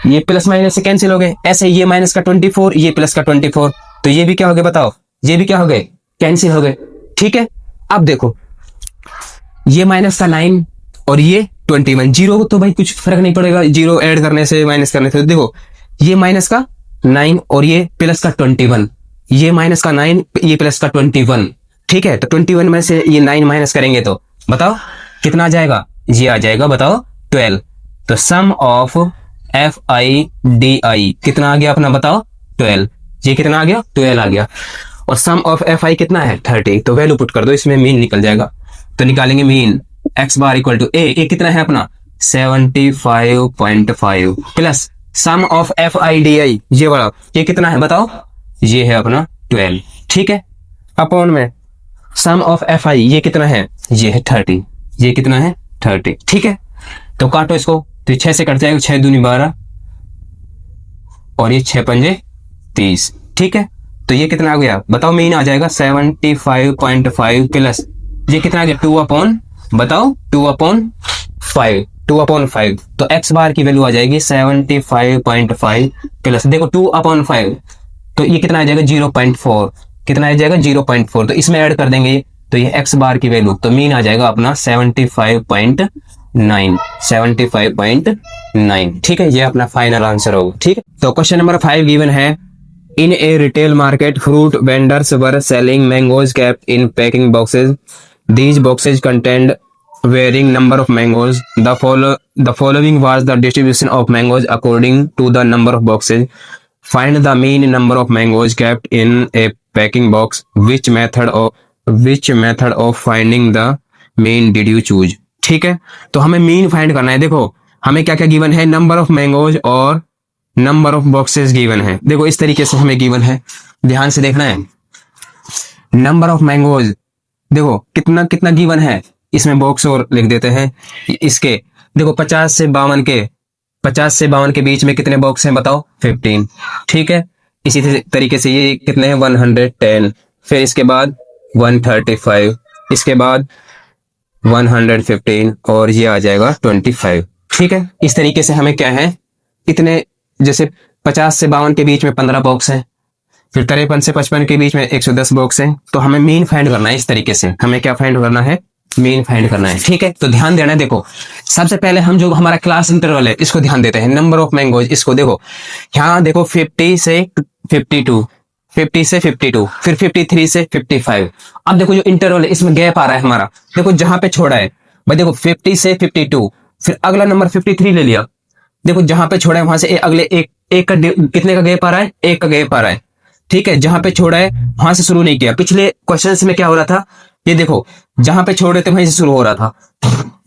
Speaker 1: ये प्लस माइनस से कैंसिल हो गए। ऐसे ये माइनस का 24, ये प्लस का 24, तो ये भी क्या हो गए बताओ, ये भी क्या हो गए, कैंसिल हो गए, ठीक है। अब देखो ये माइनस का 9 और ये 21, 0 तो भाई कुछ फर्क नहीं पड़ेगा, 0 ऐड करने से माइनस करने से। देखो ये माइनस का 9 और ये प्लस का 21, ये माइनस का 9, ये प्लस का 21, ठीक है। तो 21 में से ये 9 माइनस करेंगे तो बताओ कितना आ जाएगा, ये आ जाएगा बताओ 12। तो sum of F I D I कितना आ गया अपना बताओ 12, ये कितना आ गया 12 आ गया। और सम ऑफ एफ आई कितना है 30, तो वैल्यू पुट कर दो, इसमें मीन निकल जाएगा। तो निकालेंगे mean X bar equal to A कितना है अपना 75.5 plus sum of F I D I, ये वाला ये कितना है बताओ, ये है अपना 12, ठीक है, अपॉन में सम ऑफ एफ आई ये कितना है, ये है 30, ये कितना है 30, ठीक है। तो काटो इसको, तो 6 से कट जाएगा, 6 दूनी 12 और ये 6 पंजे 30, ठीक है। तो ये कितना आ गया बताओ, मीन आ जाएगा 75.5 प्लस ये कितना आ गया 2 अपॉन बताओ 2/5, तो एक्स बार की वैल्यू आ जाएगी 75.5 प्लस देखो 2/5, तो ये कितना आ जाएगा 0.4, कितना आ जाएगा 0.4, तो इसमें ऐड कर देंगे तो ये एक्स बार की वैल्यू, तो मीन आ जाएगा अपना 75.9, ठीक है। ये अपना फाइनल आंसर होगा, ठीक है। तो क्वेश्चन नंबर 5 गिवन है, in a retail market fruit vendors were selling mangoes kept in packing boxes. These boxes contained varying number of mangoes. The following was the distribution of mangoes according to the number of boxes. Find the mean number of mangoes kept in A packing box, which method of finding the mean did you choose. ठीक है, तो हमें मीन फाइंड करना है। देखो हमें क्या क्या गिवन है, नंबर ऑफ मैंगोज और नंबर ऑफ बॉक्सेस गिवन है। देखो इस तरीके से हमें गिवन है, ध्यान से देखना है। नंबर ऑफ मैंगोज देखो कितना कितना गिवन है, इसमें बॉक्स और लिख देते हैं इसके। देखो 50 से 52 के बीच में कितने बॉक्स हैं बताओ, 15। ठीक है, इसी तरीके से ये कितने हैं, 110, फिर इसके बाद 135, इसके बाद 115 और ये आ जाएगा 25। ठीक है, इस तरीके से हमें क्या है, इतने जैसे 50 से 52 के बीच में 15 बॉक्स हैं, फिर 53 से 55 के बीच में 110 बॉक्स हैं। तो हमें मीन फाइंड करना है। इस तरीके से हमें क्या फाइंड करना है, मीन फाइंड करना है। ठीक है, तो ध्यान देना है। देखो सबसे पहले हम जो हमारा क्लास इंटरवल है इसको ध्यान देते हैं, नंबर ऑफ मैंगोज। इसको देखो यहाँ देखो 50 से 52, 50 से 52, फिर 53 से 55। अब देखो जो इंटरवल है इसमें गैप आ रहा है हमारा, देखो जहां पे छोड़ा है भाई, देखो 50 से 52, फिर अगला नंबर 53 ले लिया। देखो जहां पे छोड़ा है वहां से अगले एक का कितने का गैप आ रहा है, एक का गैप आ रहा है। ठीक है, जहां पे छोड़ा है वहां से शुरू नहीं किया। पिछले क्वेश्चन में क्या हो रहा था, ये देखो जहां पे छोड़ रहे थे वहीं से शुरू हो रहा था।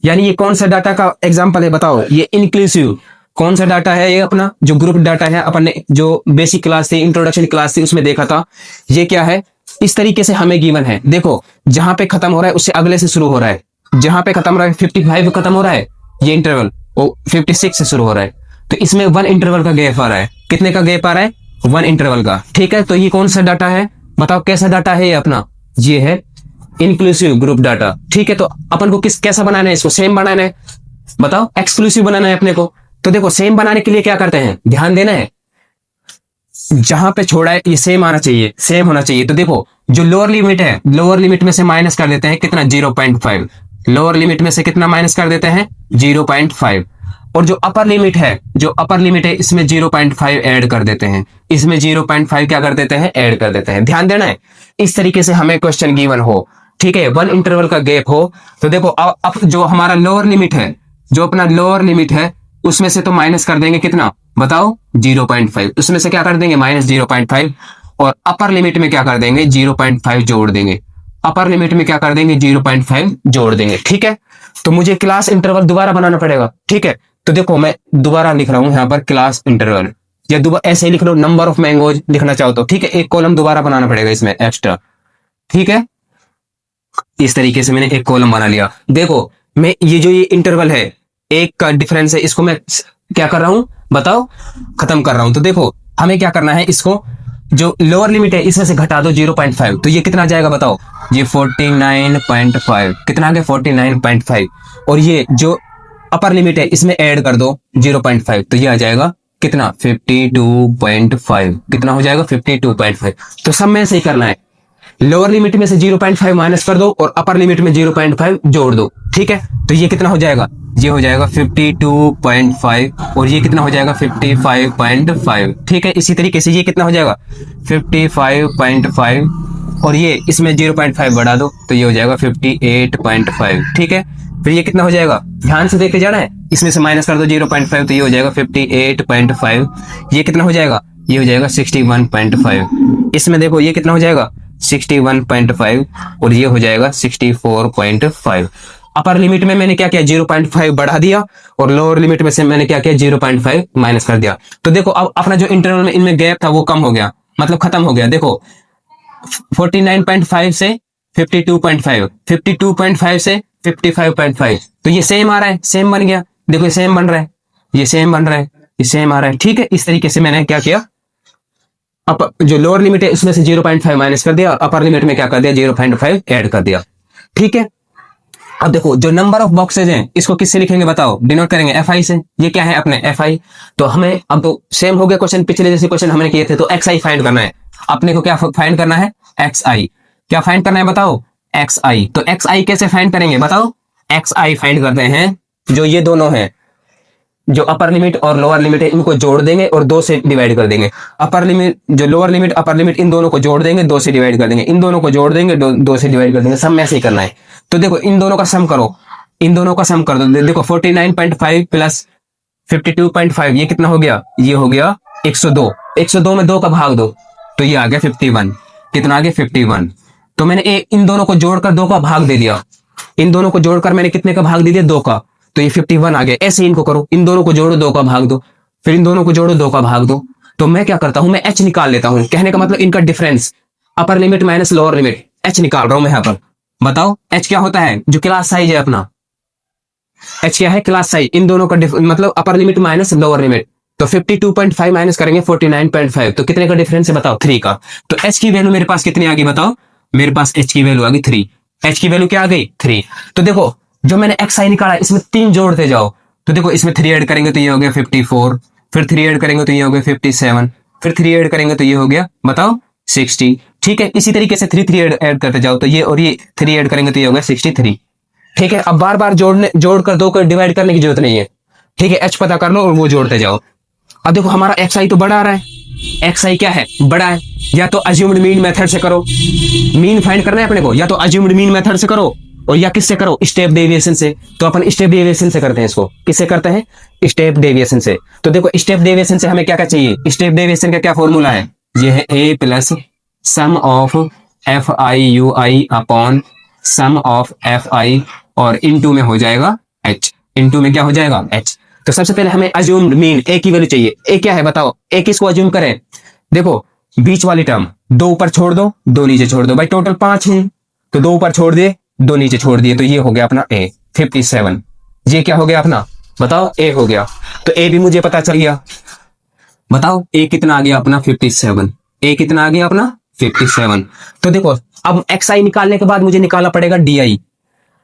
Speaker 1: यानी ये कौन सा डाटा का एग्जांपल है बताओ, ये इंक्लूसिव कौन सा डाटा है, ये अपना जो ग्रुप डाटा है, अपन ने जो बेसिक क्लास थी, इंट्रोडक्शन क्लास थी उसमें देखा था। ये क्या है, इस तरीके से हमें गिवन है। देखो जहां पे खत्म हो रहा है उससे अगले से शुरू हो रहा है, जहां पे खत्म हो रहा है 55 खत्म हो रहा है, ये इंटरवल वो 56 से शुरू हो रहा है। तो इसमें 1 इंटरवल का गैप आ रहा है। कितने का गैप आ रहा है, 1 इंटरवल का। ठीक है, तो ये कौन सा डाटा है बताओ, कैसा डाटा है ये अपना, ये है इंक्लूसिव ग्रुप डाटा। ठीक है, तो अपन को कैसा बनाना है, इसको सेम बनाना है बताओ, एक्सक्लूसिव बनाना है अपने को। तो देखो सेम बनाने के लिए क्या करते हैं, ध्यान देना है, जहां पे छोड़ा है ये सेम आना चाहिए, सेम होना चाहिए। तो देखो जो लोअर लिमिट है, लोअर लिमिट में से माइनस कर देते हैं कितना, 0.5। लोअर लिमिट में से कितना माइनस कर देते हैं, 0.5। और जो अपर लिमिट है, जो अपर लिमिट है इसमें 0.5 ऐड कर देते हैं, इसमें 0.5 क्या कर देते हैं, ऐड कर देते हैं। ध्यान देना है, इस तरीके से हमें क्वेश्चन गिवन हो। ठीक है, 1 इंटरवल का गैप हो। तो देखो अब जो हमारा लोअर लिमिट है, जो अपना लोअर लिमिट है उसमें से तो माइनस कर देंगे कितना बताओ, 0.5। उसमें से क्या कर देंगे, माइनस 0.5। और अपर लिमिट में क्या कर देंगे, 0.5 जोड़ देंगे। अपर लिमिट में क्या कर देंगे, 0.5 जोड़ देंगे। ठीक है, तो मुझे क्लास इंटरवल दोबारा बनाना पड़ेगा। ठीक है, तो देखो मैं दोबारा लिख रहा हूं यहाँ पर क्लास इंटरवल, या दोबारा ऐसे ही लिख लो, नंबर ऑफ मैंगोज लिखना चाहो तो। ठीक है, एक कॉलम दोबारा बनाना पड़ेगा इसमें एक्स्ट्रा। ठीक है, इस तरीके से मैंने एक कॉलम बना लिया। देखो मैं ये इंटरवल है, एक का डिफरेंस है, इसको मैं क्या कर रहा हूं बताओ, खत्म कर रहा हूं। तो देखो हमें क्या करना है, इसको जो लोअर लिमिट है इसमें से घटा दो 0.5। तो ये कितना आ जाएगा बताओ, ये 49.5। कितना आ गया, 49.5। और ये जो अपर लिमिट है इसमें ऐड कर दो 0.5, तो ये आ जाएगा कितना, 52.5। कितना हो जाएगा, 52.5। तो सब में से ही करना है, लोअर लिमिट में से 0.5 माइनस कर दो और अपर लिमिट में 0.5 जोड़ दो। ठीक है, तो ये कितना हो जाएगा, ये हो जाएगा 52.5 और ये कितना हो जाएगा, 55.5। ठीक है, इसी तरीके से ये कितना हो जाएगा, 55.5 और ये इसमें 0.5 बढ़ा दो तो ये हो जाएगा 58.5। ठीक है, फिर ये कितना हो जाएगा, ध्यान से देख के जाना है, इसमें से माइनस कर दो 0.5 तो ये हो जाएगा 58.5। ये कितना हो जाएगा, ये हो जाएगा 61.5। इसमें देखो ये कितना हो जाएगा, 61.5 और ये हो जाएगा 64.5। अपर लिमिट में मैंने क्या किया, 0.5 बढ़ा दिया और लोअर लिमिट में से मैंने क्या किया, 0.5 माइनस कर दिया। तो देखो अब अपना जो इंटरवल में इनमें गैप था वो कम हो गया, मतलब खत्म हो गया। देखो 49.5 से 52.5, 52.5 से 55.5, तो ये सेम आ रहा है, सेम बन गया। देखो ये सेम बन रहा है, ये सेम बन रहा है, ये सेम आ रहा है। ठीक है, इस तरीके से मैंने क्या किया, जो लोअर लिमिट है उसमें से 0.5 माइनस कर दिया और अपर लिमिट में क्या कर दिया, 0.5 ऐड कर दिया। ठीक है, अब देखो जो नंबर ऑफ बॉक्सेज हैं इसको किससे लिखेंगे बताओ, डिनोट करेंगे FI से। ये क्या है अपने FI, तो हमें अब तो सेम हो गया क्वेश्चन, पिछले जैसे क्वेश्चन हमने किए थे। तो XI फाइंड करना है अपने को, क्या फाइंड करना है, XI। क्या फाइंड करना है बताओ, XI। तो XI कैसे फाइंड करेंगे बताओ, XI फाइंड करते हैं, जो ये दोनों हैं, जो अपर लिमिट और लोअर लिमिट है इनको जोड़ देंगे और 2 से डिवाइड कर देंगे। अपर लिमिट, जो लोअर लिमिट अपर लिमिट, इन दोनों को जोड़ देंगे, 2 से डिवाइड कर देंगे, इन दोनों को जोड़ देंगे, 2 से डिवाइड कर देंगे। सब में ऐसे ही करना है। तो देखो इन दोनों का सम करो, इन दोनों का सम कर दो। देखो 49.5 प्लस 52.5 ये कितना हो गया, ये हो गया 102, 102 में 2 का भाग दो तो ये आ गया 51। कितना आ गया 51। तो मैंने इन दोनों को जोड़कर 2 का भाग दे दिया, इन दोनों को जोड़कर मैंने कितने का भाग दे दिया 2 का, तो ये 51 आ गया। ऐसे इनको करो, इन दोनों को जोड़ो 2 का भाग दो, फिर इन दोनों को जोड़ो 2 का भाग दो। तो मैं क्या करता हूं, मैं एच निकाल लेता हूं। कहने का मतलब इनका difference, upper limit minus lower limit, H निकाल रहा हूं मैं यहां पर। बताओ एच क्या होता है, जो क्लास साइज है अपना, एच क्या है क्लास साइज, इन दोनों का मतलब upper limit minus lower limit. तो 52.5 माइनस करेंगे 49.5, तो कितने का डिफरेंस है बताओ 3 का। तो एच की वैल्यू मेरे पास कितनी आ गई बताओ, मेरे पास एच की वैल्यू आ गई 3। एच की वैल्यू क्या आ गई 3। तो देखो जो मैंने एक्स आई निकाला इसमें 3 जोड़ते जाओ, तो देखो इसमें 3 ऐड करेंगे तो ये हो गया 54, फिर 3 ऐड करेंगे तो ये हो गया 57, फिर 3 ऐड करेंगे तो ये हो गया बताओ 60। ठीक है, इसी तरीके से 3 ऐड करते जाओ तो ये और ये 3 ऐड करेंगे तो ये हो गया 63। ठीक है, अब बार बार जोड़कर 2 को डिवाइड करने की जरूरत नहीं है। ठीक है, एच पता कर लो और वो जोड़ते जाओ। अब देखो हमारा एक्स आई तो बड़ा आ रहा है, एक्स आई क्या है बड़ा है। या तो अज्यूम्ड मीन मेथड से करो, मीन फाइंड करना है अपने को, या तो अज्यूम्ड मीन मेथड से करो और या किससे करो स्टेप डेविएशन से। तो अपन स्टेप डेविएशन से करते हैं इसको, किससे करते हैं स्टेप डेविएशन से। तो देखो स्टेप डेविएशन से हमें क्या क्या चाहिए, स्टेप डेविएशन का क्या फॉर्मूला है, ये है A plus sum of F I U I upon sum of F I और इनटू में हो जाएगा एच, इनटू में क्या हो जाएगा एच। तो सबसे पहले हमें अज्यूम्ड मीन ए की वैल्यू चाहिए। ए क्या है बताओ, ए किसको अज्यूम करें, देखो बीच वाली टर्म 2 ऊपर छोड़ दो 2 नीचे छोड़ दो, भाई टोटल 5 है तो 2 ऊपर छोड़ दिए 2 नीचे छोड़ दिए, तो ये हो गया अपना ए 57। ये क्या हो गया अपना बताओ ए हो गया। तो ए भी मुझे पता चल गया, बताओ ए कितना आ गया अपना 57। ए कितना आ गया अपना 57। तो देखो अब एक्स आई निकालने के बाद मुझे निकालना पड़ेगा डी आई,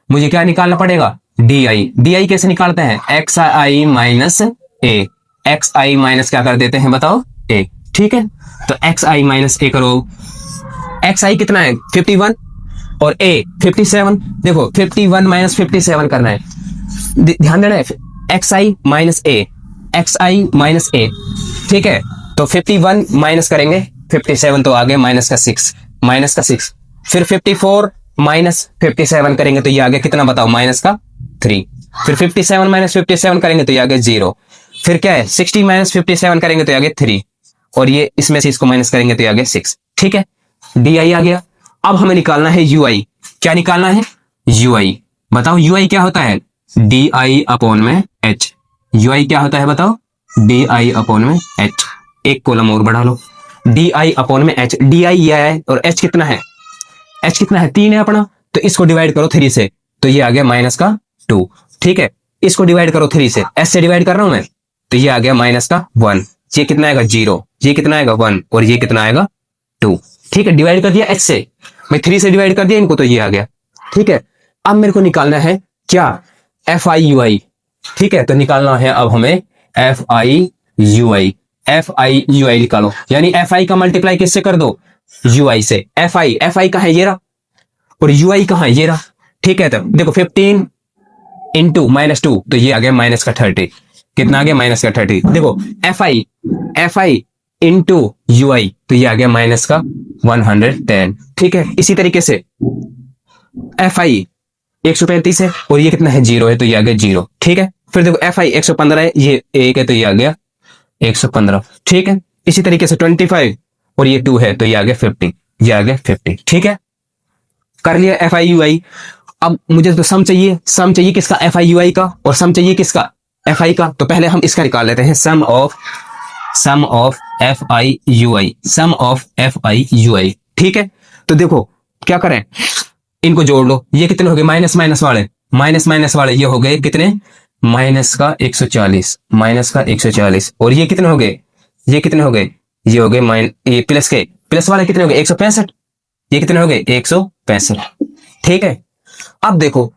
Speaker 1: मुझे क्या निकालना पड़ेगा डी आई। डी आई कैसे निकालते हैं, एक्स आई माइनस ए, एक्स आई माइनस क्या कर देते हैं बताओ ए। ठीक है, तो एक्स आई माइनस ए करो, एक्स आई कितना है 51 और ए 57। देखो 51 माइनस 57 करना है, ध्यान देना है एक्स आई माइनस ए, एक्स आई माइनस ए। ठीक है, तो 51 माइनस करेंगे 57 तो आ गया माइनस का 6, माइनस का 6, फिर 54 माइनस 57 करेंगे तो ये आ गया कितना बताओ माइनस का 3, फिर 57 माइनस 57 करेंगे तो ये आ गया 0, फिर क्या है 60 माइनस 57 करेंगे तो ये आ गया 3 और ये इसमें से इसको माइनस करेंगे तो ये आ गया 6। ठीक है, डी आई आ गया। अब हमें निकालना है यू आई, क्या निकालना है यू आई, बताओ यू आई क्या होता है डी आई अपॉन में एच। यू आई क्या होता है बताओ डी आई अपॉन में एच, एक कॉलम और बढ़ा लो, डी आई अपॉन में एच। डी आई ये है और एच कितना है, एच कितना है 3 है अपना, तो इसको डिवाइड करो 3 से तो ये आ गया माइनस का 2। ठीक है, इसको डिवाइड करो 3 से, एस से डिवाइड कर रहा हूं मैं तो ये आ गया माइनस का 1, ये कितना आएगा 0, ये कितना आएगा 1 और ये कितना आएगा 2। ठीक है, डिवाइड कर दिया एच से, मैं 3 से डिवाइड कर दिया इनको तो ये आ गया। ठीक है, अब मेरे को निकालना है क्या एफ आई यू आई। ठीक है, तो निकालना है अब हमें F I U I, F I U I निकालो, यानी एफ आई का मल्टीप्लाई किससे कर दो यू आई से। एफ आई कहां है ये रहा और यू आई कहां है ये रहा। ठीक है, तो देखो 15 इंटू माइनस 2 तो ये आ गया माइनस का 30, कितना आ गया माइनस का 30। देखो एफ आई इंटू यू आई तो ये आ गया माइनस का 110। ठीक है, इसी तरीके से एफ आई 135 है और ये कितना है 0 है तो ये आ गया 0। ठीक है, फिर देखो एफ आई 115 है, ये 1 है तो ये आ गया 115। ठीक है, इसी तरीके से 25 और ये 2 है तो ये आ गया 50, ये आ गया 50। ठीक है, कर लिया एफ आई यू आई। अब मुझे तो सम चाहिए किसका एफ आई यू आई का और सम चाहिए किसका एफ आई का। तो पहले हम इसका निकाल लेते हैं sum of F I U I, sum of F I U I. ठीक है, तो देखो क्या करें, इनको जोड़ लो, ये कितने हो गए माइनस माइनस वाले ये हो गए कितने माइनस का 140, माइनस का 140 और ये कितने हो गए ये हो गए ये प्लस वाले कितने हो गए 165, ये कितने हो गए 165। ठीक है, अब देखो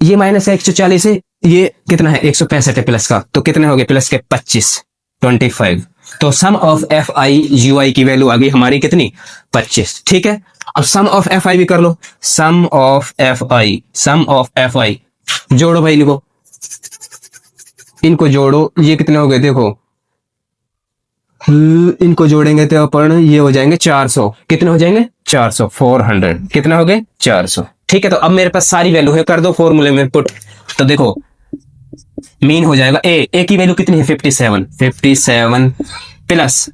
Speaker 1: ये माइनस का 140 है, ये कितना है 165 है प्लस का, तो कितने हो गए प्लस के 25। तो sum of F I U आई की वैल्यू आ गई हमारी कितनी 25। ठीक है, अब सम ऑफ एफ आई भी कर लो, सम ऑफ एफ आई जोड़ो भाई, लिखो इनको जोड़ो, ये कितने हो गए देखो इनको जोड़ेंगे तो अपन ये हो जाएंगे 400, कितने हो जाएंगे 400, 400 कितना हो गए 400। ठीक है, तो अब मेरे पास सारी वैल्यू है, कर दो फॉर्मूले में पुट। तो देखो मीन हो जाएगा ए की वैल्यू कितनी है 57 प्लस,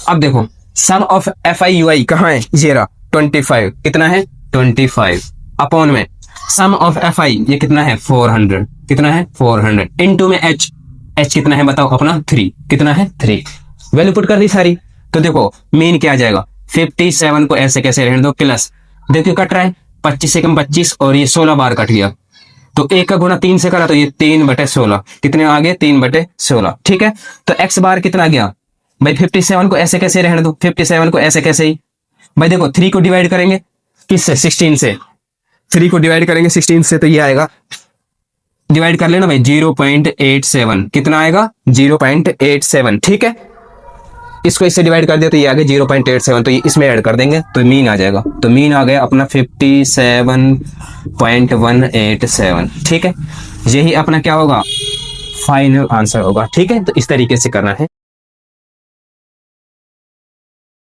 Speaker 1: अब देखो सम ऑफ एफ आई यू आई कहाँ है, ये रहा 25, कितना है 25 अपॉन में सम ऑफ एफ आई ये कितना है 400, कितना है 400 इनटू में एच कितना है बताओ अपना 3, कितना है 3, वैल्यू पुट कर दी सारी। तो देखो मीन क्या आ जाएगा 57 को ऐसे कैसे रहने दो प्लस, देखिए कट रहा है 25 से कम 25 और ये 16 बार कट गया, तो एक का गुना 3 से करा तो ये 3/16, कितने आ गए 3/16, ठीक है। तो x बार कितना आ गया भाई 57 को ऐसे कैसे रहने दो, 57 को ऐसे कैसे ही भाई देखो 3 को डिवाइड करेंगे किससे 16 से, 3 को डिवाइड करेंगे 16 से तो ये आएगा, डिवाइड कर लेना भाई 0.87, कितना आएगा 0.87, ठीक है। इसको इससे डिवाइड कर दिया तो ये आ गया 0.87, तो ये इसमें ऐड कर देंगे तो मीन आ जाएगा, तो मीन आ गया अपना 57.187, ठीक है। यही अपना क्या होगा फाइनल आंसर होगा, ठीक है। तो इस तरीके से करना है।